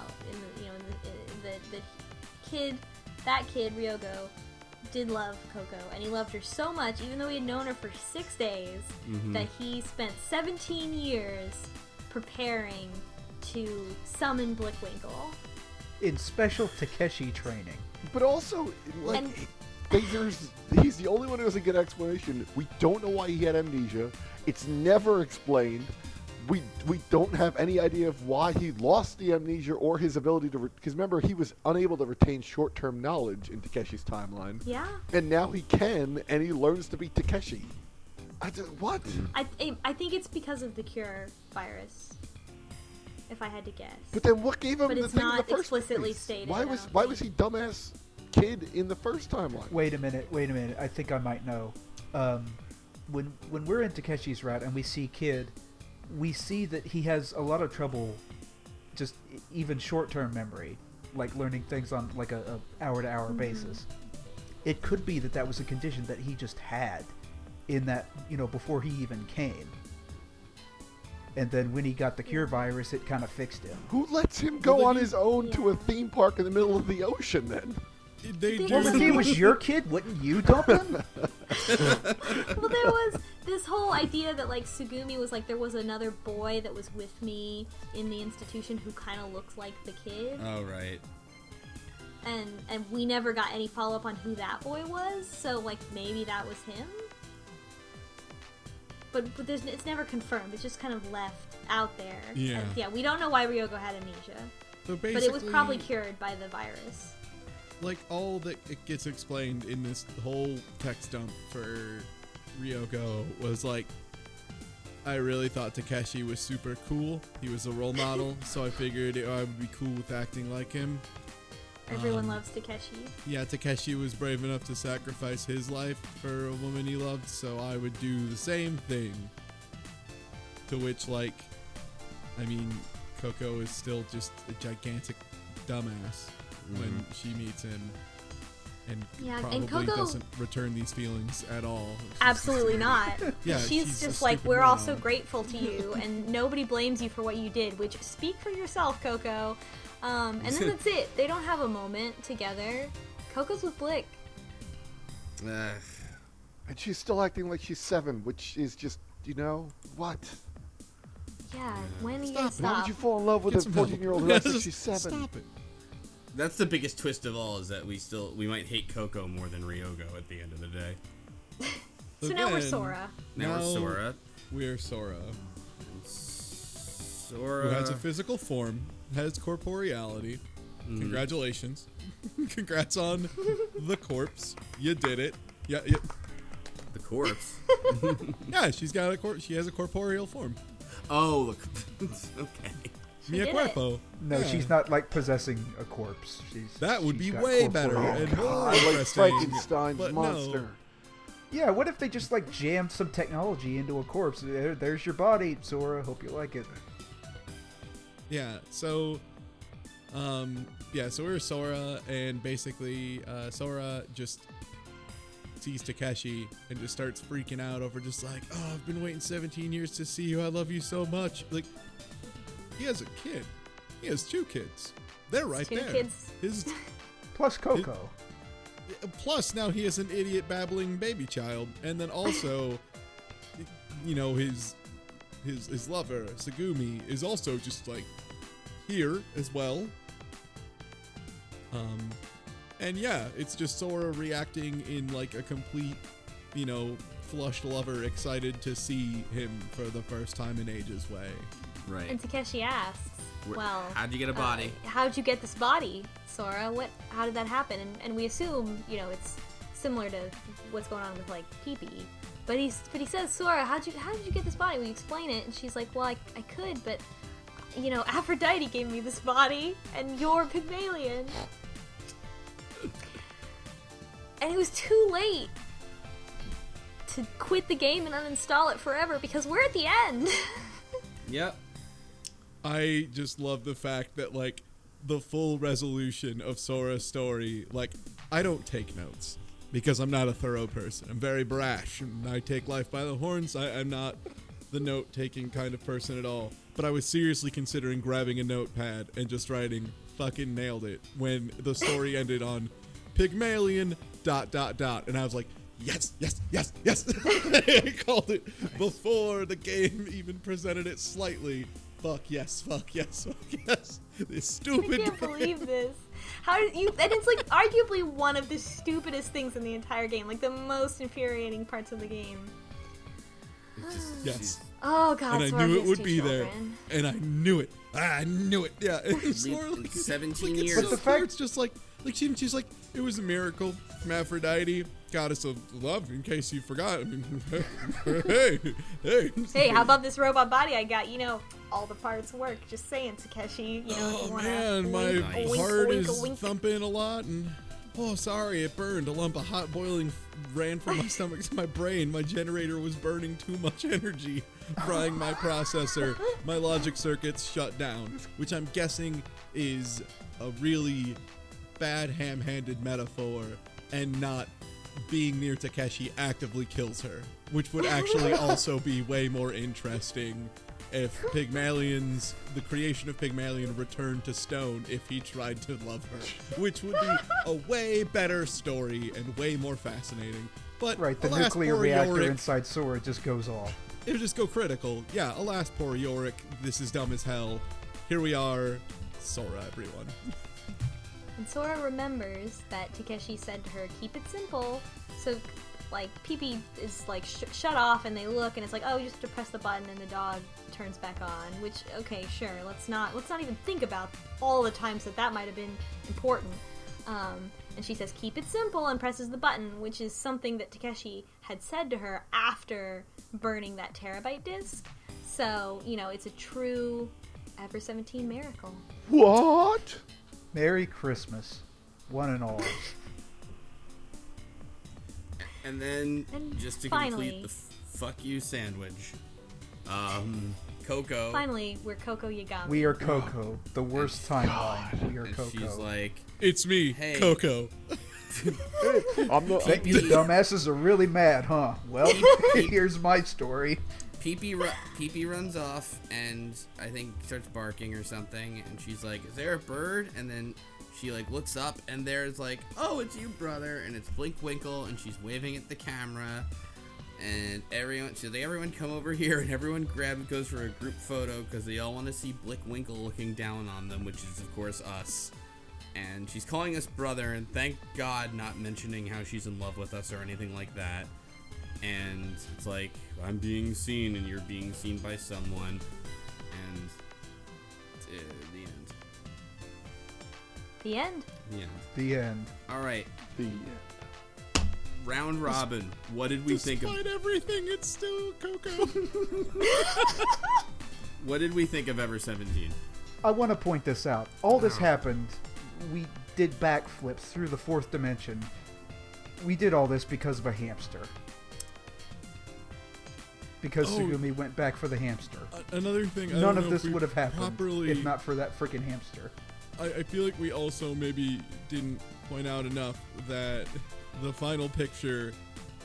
that kid Ryogo did love Coco, and he loved her so much, even though he had known her for 6 days, that he spent 17 years preparing to summon Blick, Winkle in special Takeshi training. But also, like, he's the only one who doesn't get explanation. We don't know why he had amnesia. It's never explained. We don't have any idea of why he lost the amnesia or his ability to... Because remember, he was unable to retain short-term knowledge in Takeshi's timeline. Yeah. And now he can, and he learns to be Takeshi. What? I think it's because of the cure virus, if I had to guess. But then what gave him the thing in the first place? But it's not explicitly stated. Why was he dumbass kid in the first timeline? Wait a minute. I think I might know. When we're in Takeshi's route and we see Kid... we see that he has a lot of trouble just even short-term memory, like learning things on like a hour-to-hour basis. It could be that was a condition that he just had in that, before he even came. And then when he got the cure virus, it kind of fixed him. Who lets him go on his own to a theme park in the middle of the ocean then? Well, if he was your kid, wouldn't you dump him? Well, there was this whole idea that, like, Sugumi was like, there was another boy that was with me in the institution who kind of looked like the kid. Oh, right. And we never got any follow-up on who that boy was, so, like, maybe that was him? But it's never confirmed. It's just kind of left out there. Yeah. And, yeah, we don't know why Ryogo had amnesia. So but it was probably cured by the virus. Like, all that it gets explained in this whole text dump for Ryogo was like, I really thought Takeshi was super cool. He was a role model, so I figured I would be cool with acting like him. Everyone loves Takeshi. Yeah, Takeshi was brave enough to sacrifice his life for a woman he loved, so I would do the same thing. To which, like, I mean, Coco is still just a gigantic dumbass when she meets him, and probably Coco doesn't return these feelings at all. Absolutely not. Yeah, she's just like, we're all so grateful to you, and nobody blames you for what you did, which, speak for yourself, Coco. And then that's it. They don't have a moment together. Coco's with Blick. And she's still acting like she's 7, which is just, what? Yeah, when you Why would you fall in love with a 14-year-old who acts like she's 7? Stop it. That's the biggest twist of all, is that we might hate Coco more than Ryogo at the end of the day. So now we're Sora. Now we're Sora. We're Sora. Sora. Who has a physical form, has corporeality. Congratulations. Congrats on the corpse. You did it. Yeah. The corpse. Yeah, she has a corporeal form. Oh, okay. Mia did cuerpo. No, Yeah. she's not like possessing a corpse. That would she's be got way better corporeal- and more Like interesting. Frankenstein's but monster. No. Yeah, what if they just like jammed some technology into a corpse? There's your body, Sora. Hope you like it. Yeah, so so we're Sora, and basically Sora just sees Takeshi and just starts freaking out over just like, oh, I've been waiting 17 years to see you. I love you so much. Like, he has a kid. He has 2 kids. They're right Two there. kids. His Plus Coco. plus now he has an idiot babbling baby child, and then also, you know, his lover Sagumi is also just like here as well. And yeah, it's just Sora reacting in like a complete, you know, flushed lover, excited to see him for the first time in ages way. Right. And Takeshi asks, well, how'd you get a body? How'd you get this body, Sora? How did that happen? And we assume, you know, it's similar to what's going on with like Pee-Pee. But he says, Sora, how did you get this body? Will you explain it? And she's like, well, I could, but you know, Aphrodite gave me this body, and you're Pygmalion. And it was too late to quit the game and uninstall it forever because we're at the end. Yep. I just love the fact that like the full resolution of Sora's story, like I don't take notes because I'm not a thorough person. I'm very brash and I take life by the horns. I'm not the note-taking kind of person at all. But I was seriously considering grabbing a notepad and just writing fucking nailed it when the story ended on Pygmalion ... And I was like, yes. I called it before the game even presented it slightly. Fuck yes. This stupid I can't believe this. How did you? And it's like arguably one of the stupidest things in the entire game, like the most infuriating parts of the game. Yes. Oh god, And Sora I knew it has would 2 be there. children. And I knew it. Yeah. And Sora, In 17 it's years. so clear. It's just like she's like, it was a miracle from Aphrodite, goddess of love, in case you forgot. I mean, hey. Hey, how about this robot body I got? You know, all the parts work. Just saying, Takeshi. You know, if Oh you wanna man, my Nice. heart wink, is wink. thumping a lot, and oh, sorry, it burned. A lump of hot boiling ran from my stomach to my brain. My generator was burning too much energy, frying my processor. My logic circuits shut down, which I'm guessing is a really bad ham-handed metaphor, and not being near Takeshi actively kills her, which would actually also be way more interesting if the creation of Pygmalion returned to stone if he tried to love her, which would be a way better story and way more fascinating. But Right, the alas, nuclear poor reactor Yorick, inside Sora just goes off. it would just go critical. Yeah, alas, poor Yorick, this is dumb as hell. Here we are, Sora, everyone. And Sora remembers that Takeshi said to her, keep it simple. So, like, Pee-Pee is, like, shut off, and they look, and it's like, oh, you just have to press the button, and the dog turns back on. Which, okay, sure, let's not even think about all the times that might have been important. And she says, keep it simple, and presses the button, which is something that Takeshi had said to her after burning that terabyte disk. So, you know, it's a true Ever 17 miracle. What? Merry Christmas, one and all. And then, And just to finally- complete the fuck you sandwich, Coco. Finally, we're Coco Yagami. We are Coco, the worst timeline. We are and Coco. she's like, It's me, Hey. Coco. I'm the. Bet you dumbasses are really mad, huh? Well, here's my story. Pee-Pee runs off, and I think starts barking or something, and she's like, is there a bird? And then she, like, looks up, and there's, like, oh, it's you, brother, and it's Blink Winkle, and she's waving at the camera, and everyone come over here, and everyone goes for a group photo, because they all want to see Blick Winkle looking down on them, which is, of course, us. and she's calling us brother, and thank God not mentioning how she's in love with us or anything like that. And it's like, I'm being seen and you're being seen by someone, and the end. The end. The end. The end. All right, The round robin. What did we think of? Despite everything, it's still Coco. What did we think of Ever 17? I want to point this out. All this happened. We did backflips through the fourth dimension. We did all this because of a hamster. Because Sugumi went back for the hamster. Another thing, I None don't of know this if we would have happened properly, if not for that freaking hamster. I feel like we also maybe didn't point out enough that the final picture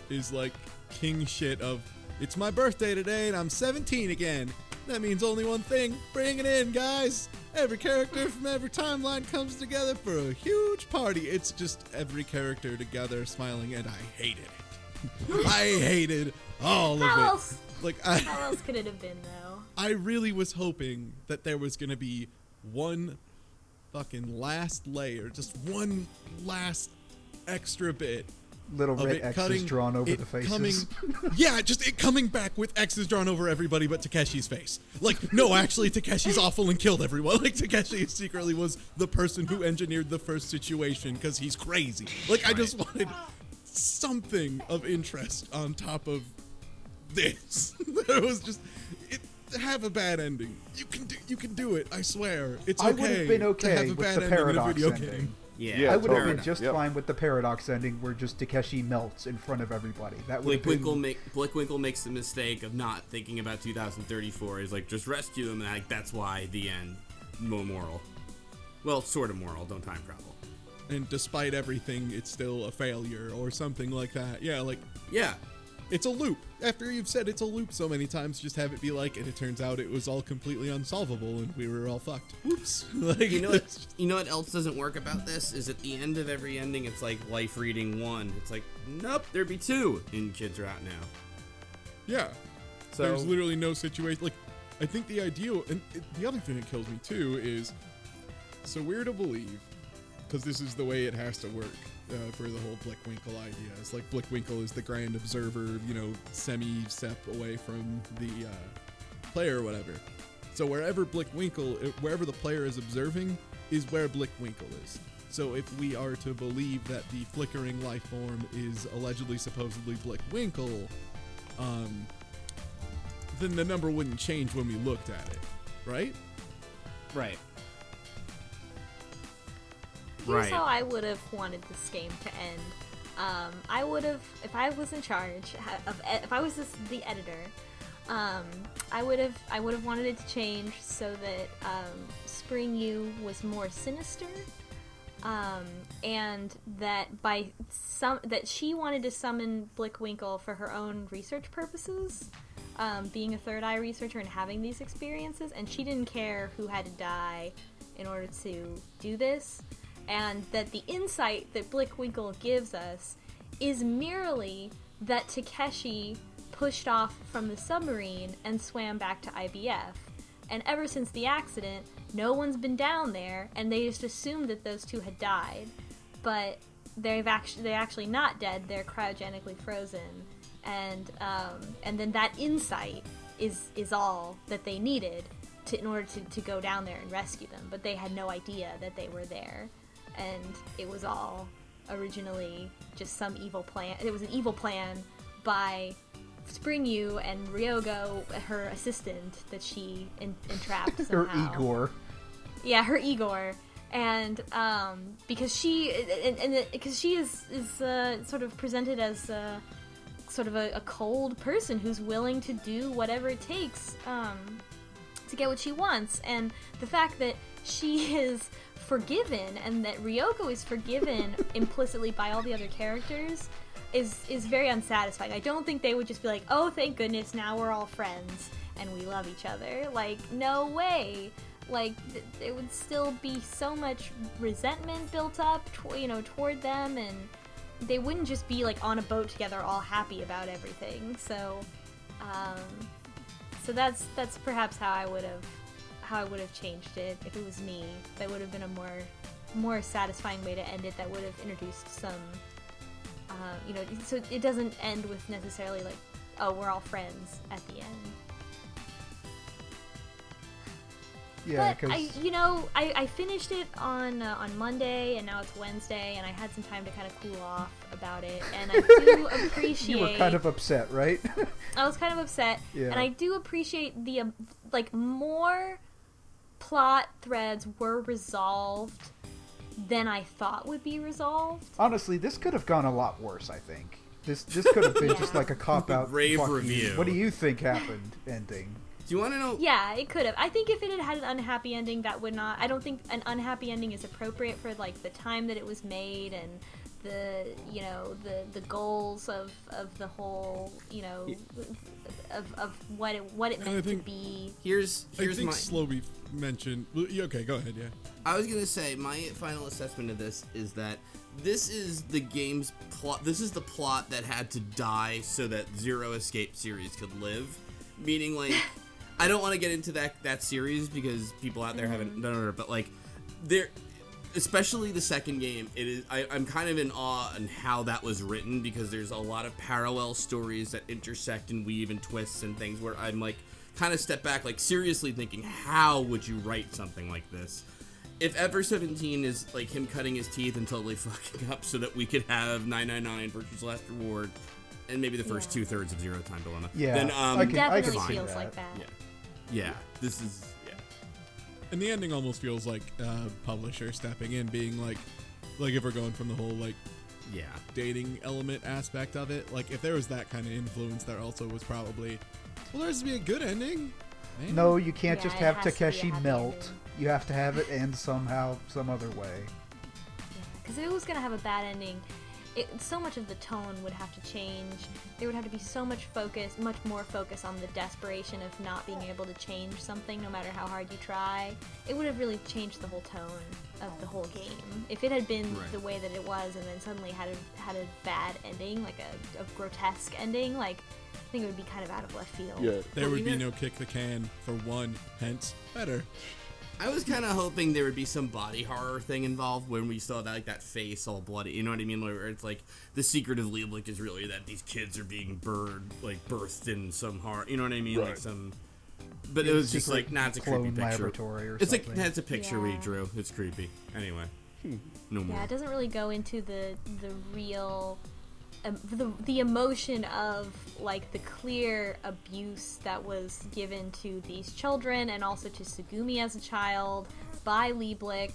is like king shit of, it's my birthday today and I'm 17 again. That means only one thing, bring it in, guys. Every character from every timeline comes together for a huge party. It's just every character together smiling, and I hated it. I hated all of it. How else? Like, How else could it have been, though? I really was hoping that there was gonna be one fucking last layer, just one last extra bit Little of red it X's cutting, drawn over it the faces. coming, yeah, just it coming back with X's drawn over everybody but Takeshi's face. Like, no, actually, Takeshi's awful and killed everyone. Like, Takeshi secretly was the person who engineered the first situation because he's crazy. Like, I just wanted something of interest on top of this. There was just, have a bad ending. You can do it. I swear. It's okay. I would have been to okay have a with bad the ending in a paradox video ending. game. Yeah, I would have totally. been just Yep. fine with the paradox ending where just Takeshi melts in front of everybody. That would have been... Blick Winkle makes the mistake of not thinking about 2034. He's like, just rescue him, and like, that's why the end. No moral. Well, sort of moral. Don't time travel. And despite everything, it's still a failure or something like that. Yeah, like, Yeah. it's a loop. After you've said it's a loop so many times, just have it be like, and it turns out it was all completely unsolvable and we were all fucked. Whoops. Like, You know what else doesn't work about this? Is at the end of every ending, it's like life reading 1. It's like, nope, there'd be 2, and kids are out now. yeah. So There's literally no situation. Like, I think the ideal, and the other thing that kills me too is, so we're to believe, because this is the way it has to work for the whole Blick Winkle idea. It's like Blick Winkle is the grand observer, semi-step away from the player or whatever. So wherever wherever the player is observing is where Blick Winkle is. So if we are to believe that the flickering life form is allegedly, supposedly Blick Winkle, then the number wouldn't change when we looked at it, right? right. Here's how I would have wanted this game to end. I would have, if I was in charge if I was the editor, I would have wanted it to change so that Spring U was more sinister, and that that she wanted to summon Blick Winkle for her own research purposes, being a third eye researcher and having these experiences, and she didn't care who had to die in order to do this. And that the insight that Blick Winkle gives us is merely that Takeshi pushed off from the submarine and swam back to IBF. And ever since the accident, no one's been down there, and they just assumed that those two had died. But they're actually not dead, they're cryogenically frozen. And then that insight is all that they needed in order to go down there and rescue them. But they had no idea that they were there. And it was all originally just some evil plan. It was an evil plan by Spring U and Ryogo, her assistant, that she entrapped somehow. Her Igor. Yeah, her Igor. And because she is sort of presented as sort of a cold person who's willing to do whatever it takes to get what she wants. And the fact that she is forgiven and that Ryoko is forgiven implicitly by all the other characters is very unsatisfying. I don't think they would just be like, oh, thank goodness, now we're all friends and we love each other. Like, no way. Like, there would still be so much resentment built up, toward them, and they wouldn't just be like on a boat together, all happy about everything. So that's perhaps how I would have changed it if it was me. That would have been a more more satisfying way to end it that would have introduced some, so it doesn't end with necessarily like, oh, we're all friends at the end. Yeah, but I finished it on Monday, and now it's Wednesday, and I had some time to kind of cool off about it, and I do appreciate. You were kind of upset, right? I was kind of upset, yeah. And I do appreciate the more plot threads were resolved than I thought would be resolved. Honestly, this could have gone a lot worse. I think this could have been just like a cop out. Rave review. What do you think happened? Ending. Do you want to know? Yeah, it could have. I think if it had had an unhappy ending, that would not. I don't think an unhappy ending is appropriate for like the time that it was made and the the goals of the whole of what it meant to be. Here's I think my slowbeef mentioned. Okay, go ahead. Yeah. I was gonna say my final assessment of this is that this is the game's plot. This is the plot that had to die so that Zero Escape series could live. Meaning, like, I don't want to get into that series because people out there haven't done it, but like, there, especially the second game, it is. I'm kind of in awe on how that was written because there's a lot of parallel stories that intersect and weave and twists and things where I'm like, kind of step back, like seriously thinking, how would you write something like this? If Ever 17 is like him cutting his teeth and totally fucking up so that we could have 999 Virtue's Last Reward and maybe the first 2/3 of Zero Time Dilemma. Yeah, then It definitely fine. feels like that. Yeah. This is And the ending almost feels like publisher stepping in, being like if we're going from the whole like dating element aspect of it, like if there was that kind of influence, there also was probably there's to be a good ending. Maybe. No, you can't Yeah, just it have has to be a Takeshi happy melt. ending. You have to have it end somehow, some other way. Because if it was going to have a bad ending, so much of the tone would have to change. There would have to be so much more focus on the desperation of not being able to change something no matter how hard you try. It would have really changed the whole tone of the whole game. If it had been the way that it was and then suddenly had a bad ending, like a grotesque ending, like I think it would be kind of out of left field. Yeah. There would be no kick the can for one, hence better. I was kind of hoping there would be some body horror thing involved when we saw that face all bloody. You know what I mean? Where it's like the secret of Blick is really that these kids are being birthed in some horror. You know what I mean? Right. Like some. But it was just like, it's a creepy clone picture. laboratory or It's something. like that's a picture we Yeah. drew. It's creepy. Anyway, no more. Yeah, it doesn't really go into the real the emotion of like the clear abuse that was given to these children and also to Sugumi as a child by Blick.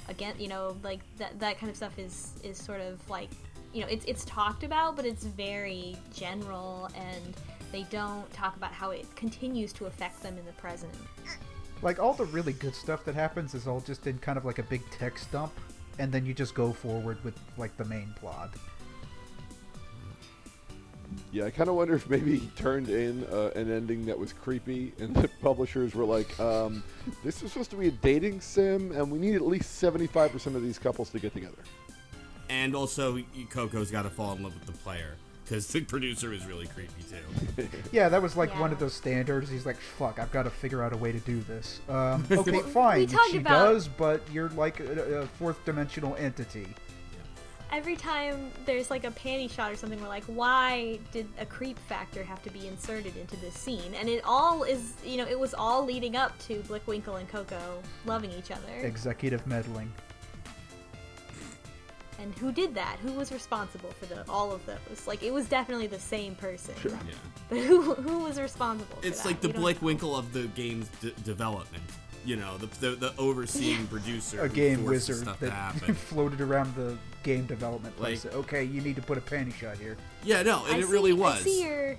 Again, like that kind of stuff is sort of like, it's talked about, but it's very general, and they don't talk about how it continues to affect them in the present. Like, all the really good stuff that happens is all just in kind of like a big text dump, and then you just go forward with like the main plot. Yeah, I kind of wonder if maybe he turned in an ending that was creepy, and the publishers were like, this is supposed to be a dating sim, and we need at least 75% of these couples to get together. And also, Coco's got to fall in love with the player because the producer is really creepy too. Yeah, that was like one of Yeah. those standards. He's like, fuck, I've got to figure out a way to do this. Okay, fine, talked she about- does, but you're like a fourth dimensional entity. Every time there's like a panty shot or something, we're like, why did a creep factor have to be inserted into this scene? And it all is, it was all leading up to Blick, Winkle, and Coco loving each other. Executive meddling. And who did that? Who was responsible for all of those? Like, it was definitely the same person. Sure. Yeah. But who was responsible for It's that? like the We don't Blick know. Winkle of the game's development. The overseeing producer. A who game forces wizard stuff to that happen. floated around the game development place. Like- Okay, you need to put a panty shot here. Yeah, no, and I it really see- was. I see your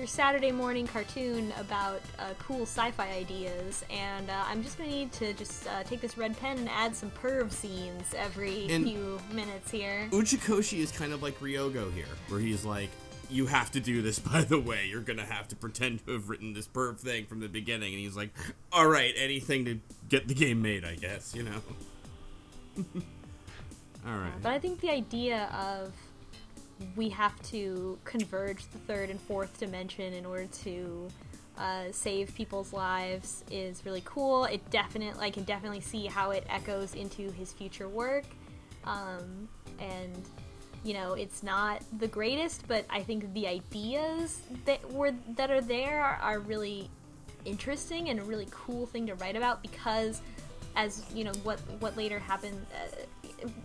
Saturday morning cartoon about cool sci-fi ideas, and I'm just gonna need to just take this red pen and add some perv scenes every And- few minutes here. Uchikoshi is kind of like Ryogo here, where he's like, you have to do this, by the way. You're going to have to pretend to have written this perv thing from the beginning. And he's like, all right, anything to get the game made, I guess, All right. But I think the idea of we have to converge the third and fourth dimension in order to save people's lives is really cool. I can definitely see how it echoes into his future work. And you know, it's not the greatest, but I think the ideas that are there are really interesting and a really cool thing to write about, because as you know, what later happened,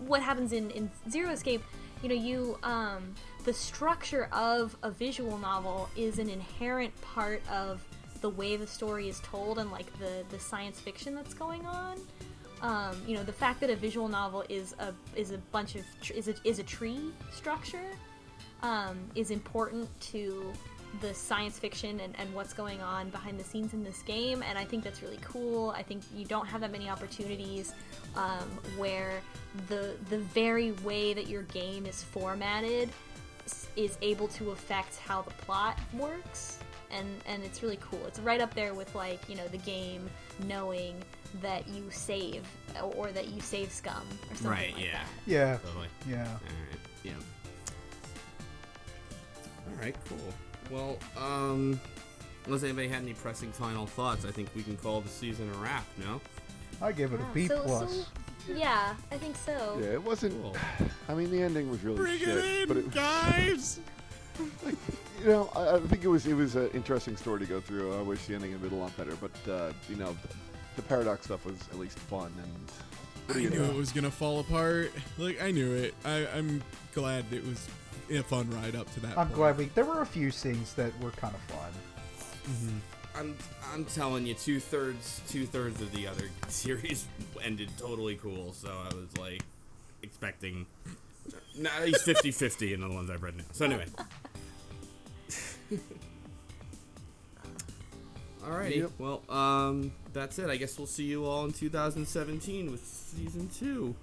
what happens in Zero Escape, you know, the structure of a visual novel is an inherent part of the way the story is told and like the science fiction that's going on. You know, the fact that a visual novel is a tree structure is important to the science fiction and what's going on behind the scenes in this game, and I think that's really cool. I think you don't have that many opportunities where the very way that your game is formatted is able to affect how the plot works, and it's really cool. It's right up there with, like, you know, the game knowing that you save or that you save scum or something right, like yeah. that. Yeah. Totally. Yeah. Alright, yeah. Alright, cool. Well, unless anybody had any pressing final thoughts, I think we can call the season a wrap, no? I give it a B+. Yeah, I think so. Yeah, it wasn't. Cool. I mean, the ending was really Bring shit. it in, but it, guys! you know, I think it was an interesting story to go through. I wish the ending had been a lot better, but you know, the paradox stuff was at least fun. And what I do you knew know? it was gonna fall apart. Like, I knew it. I'm glad it was a fun ride up to that I'm point. glad there were a few scenes that were kind of fun. Mm-hmm. I'm telling you, two-thirds of the other series ended totally cool, so I was like expecting at least 50-50 in the ones I've read now. So anyway. Alrighty, Yep. well, that's it. I guess we'll see you all in 2017 with season 2.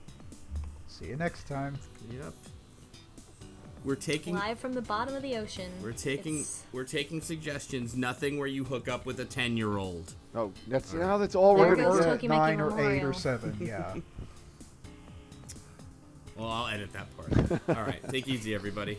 See you next time. Yep. We're taking Live from the bottom of the ocean. We're taking suggestions. Nothing where you hook up with a 10-year-old. Oh, that's now that's all There we're goes gonna Tokyo get. Tokimeki 9 or 8 Memorial. or 7, yeah. Well, I'll edit that part. All right, take it easy, everybody.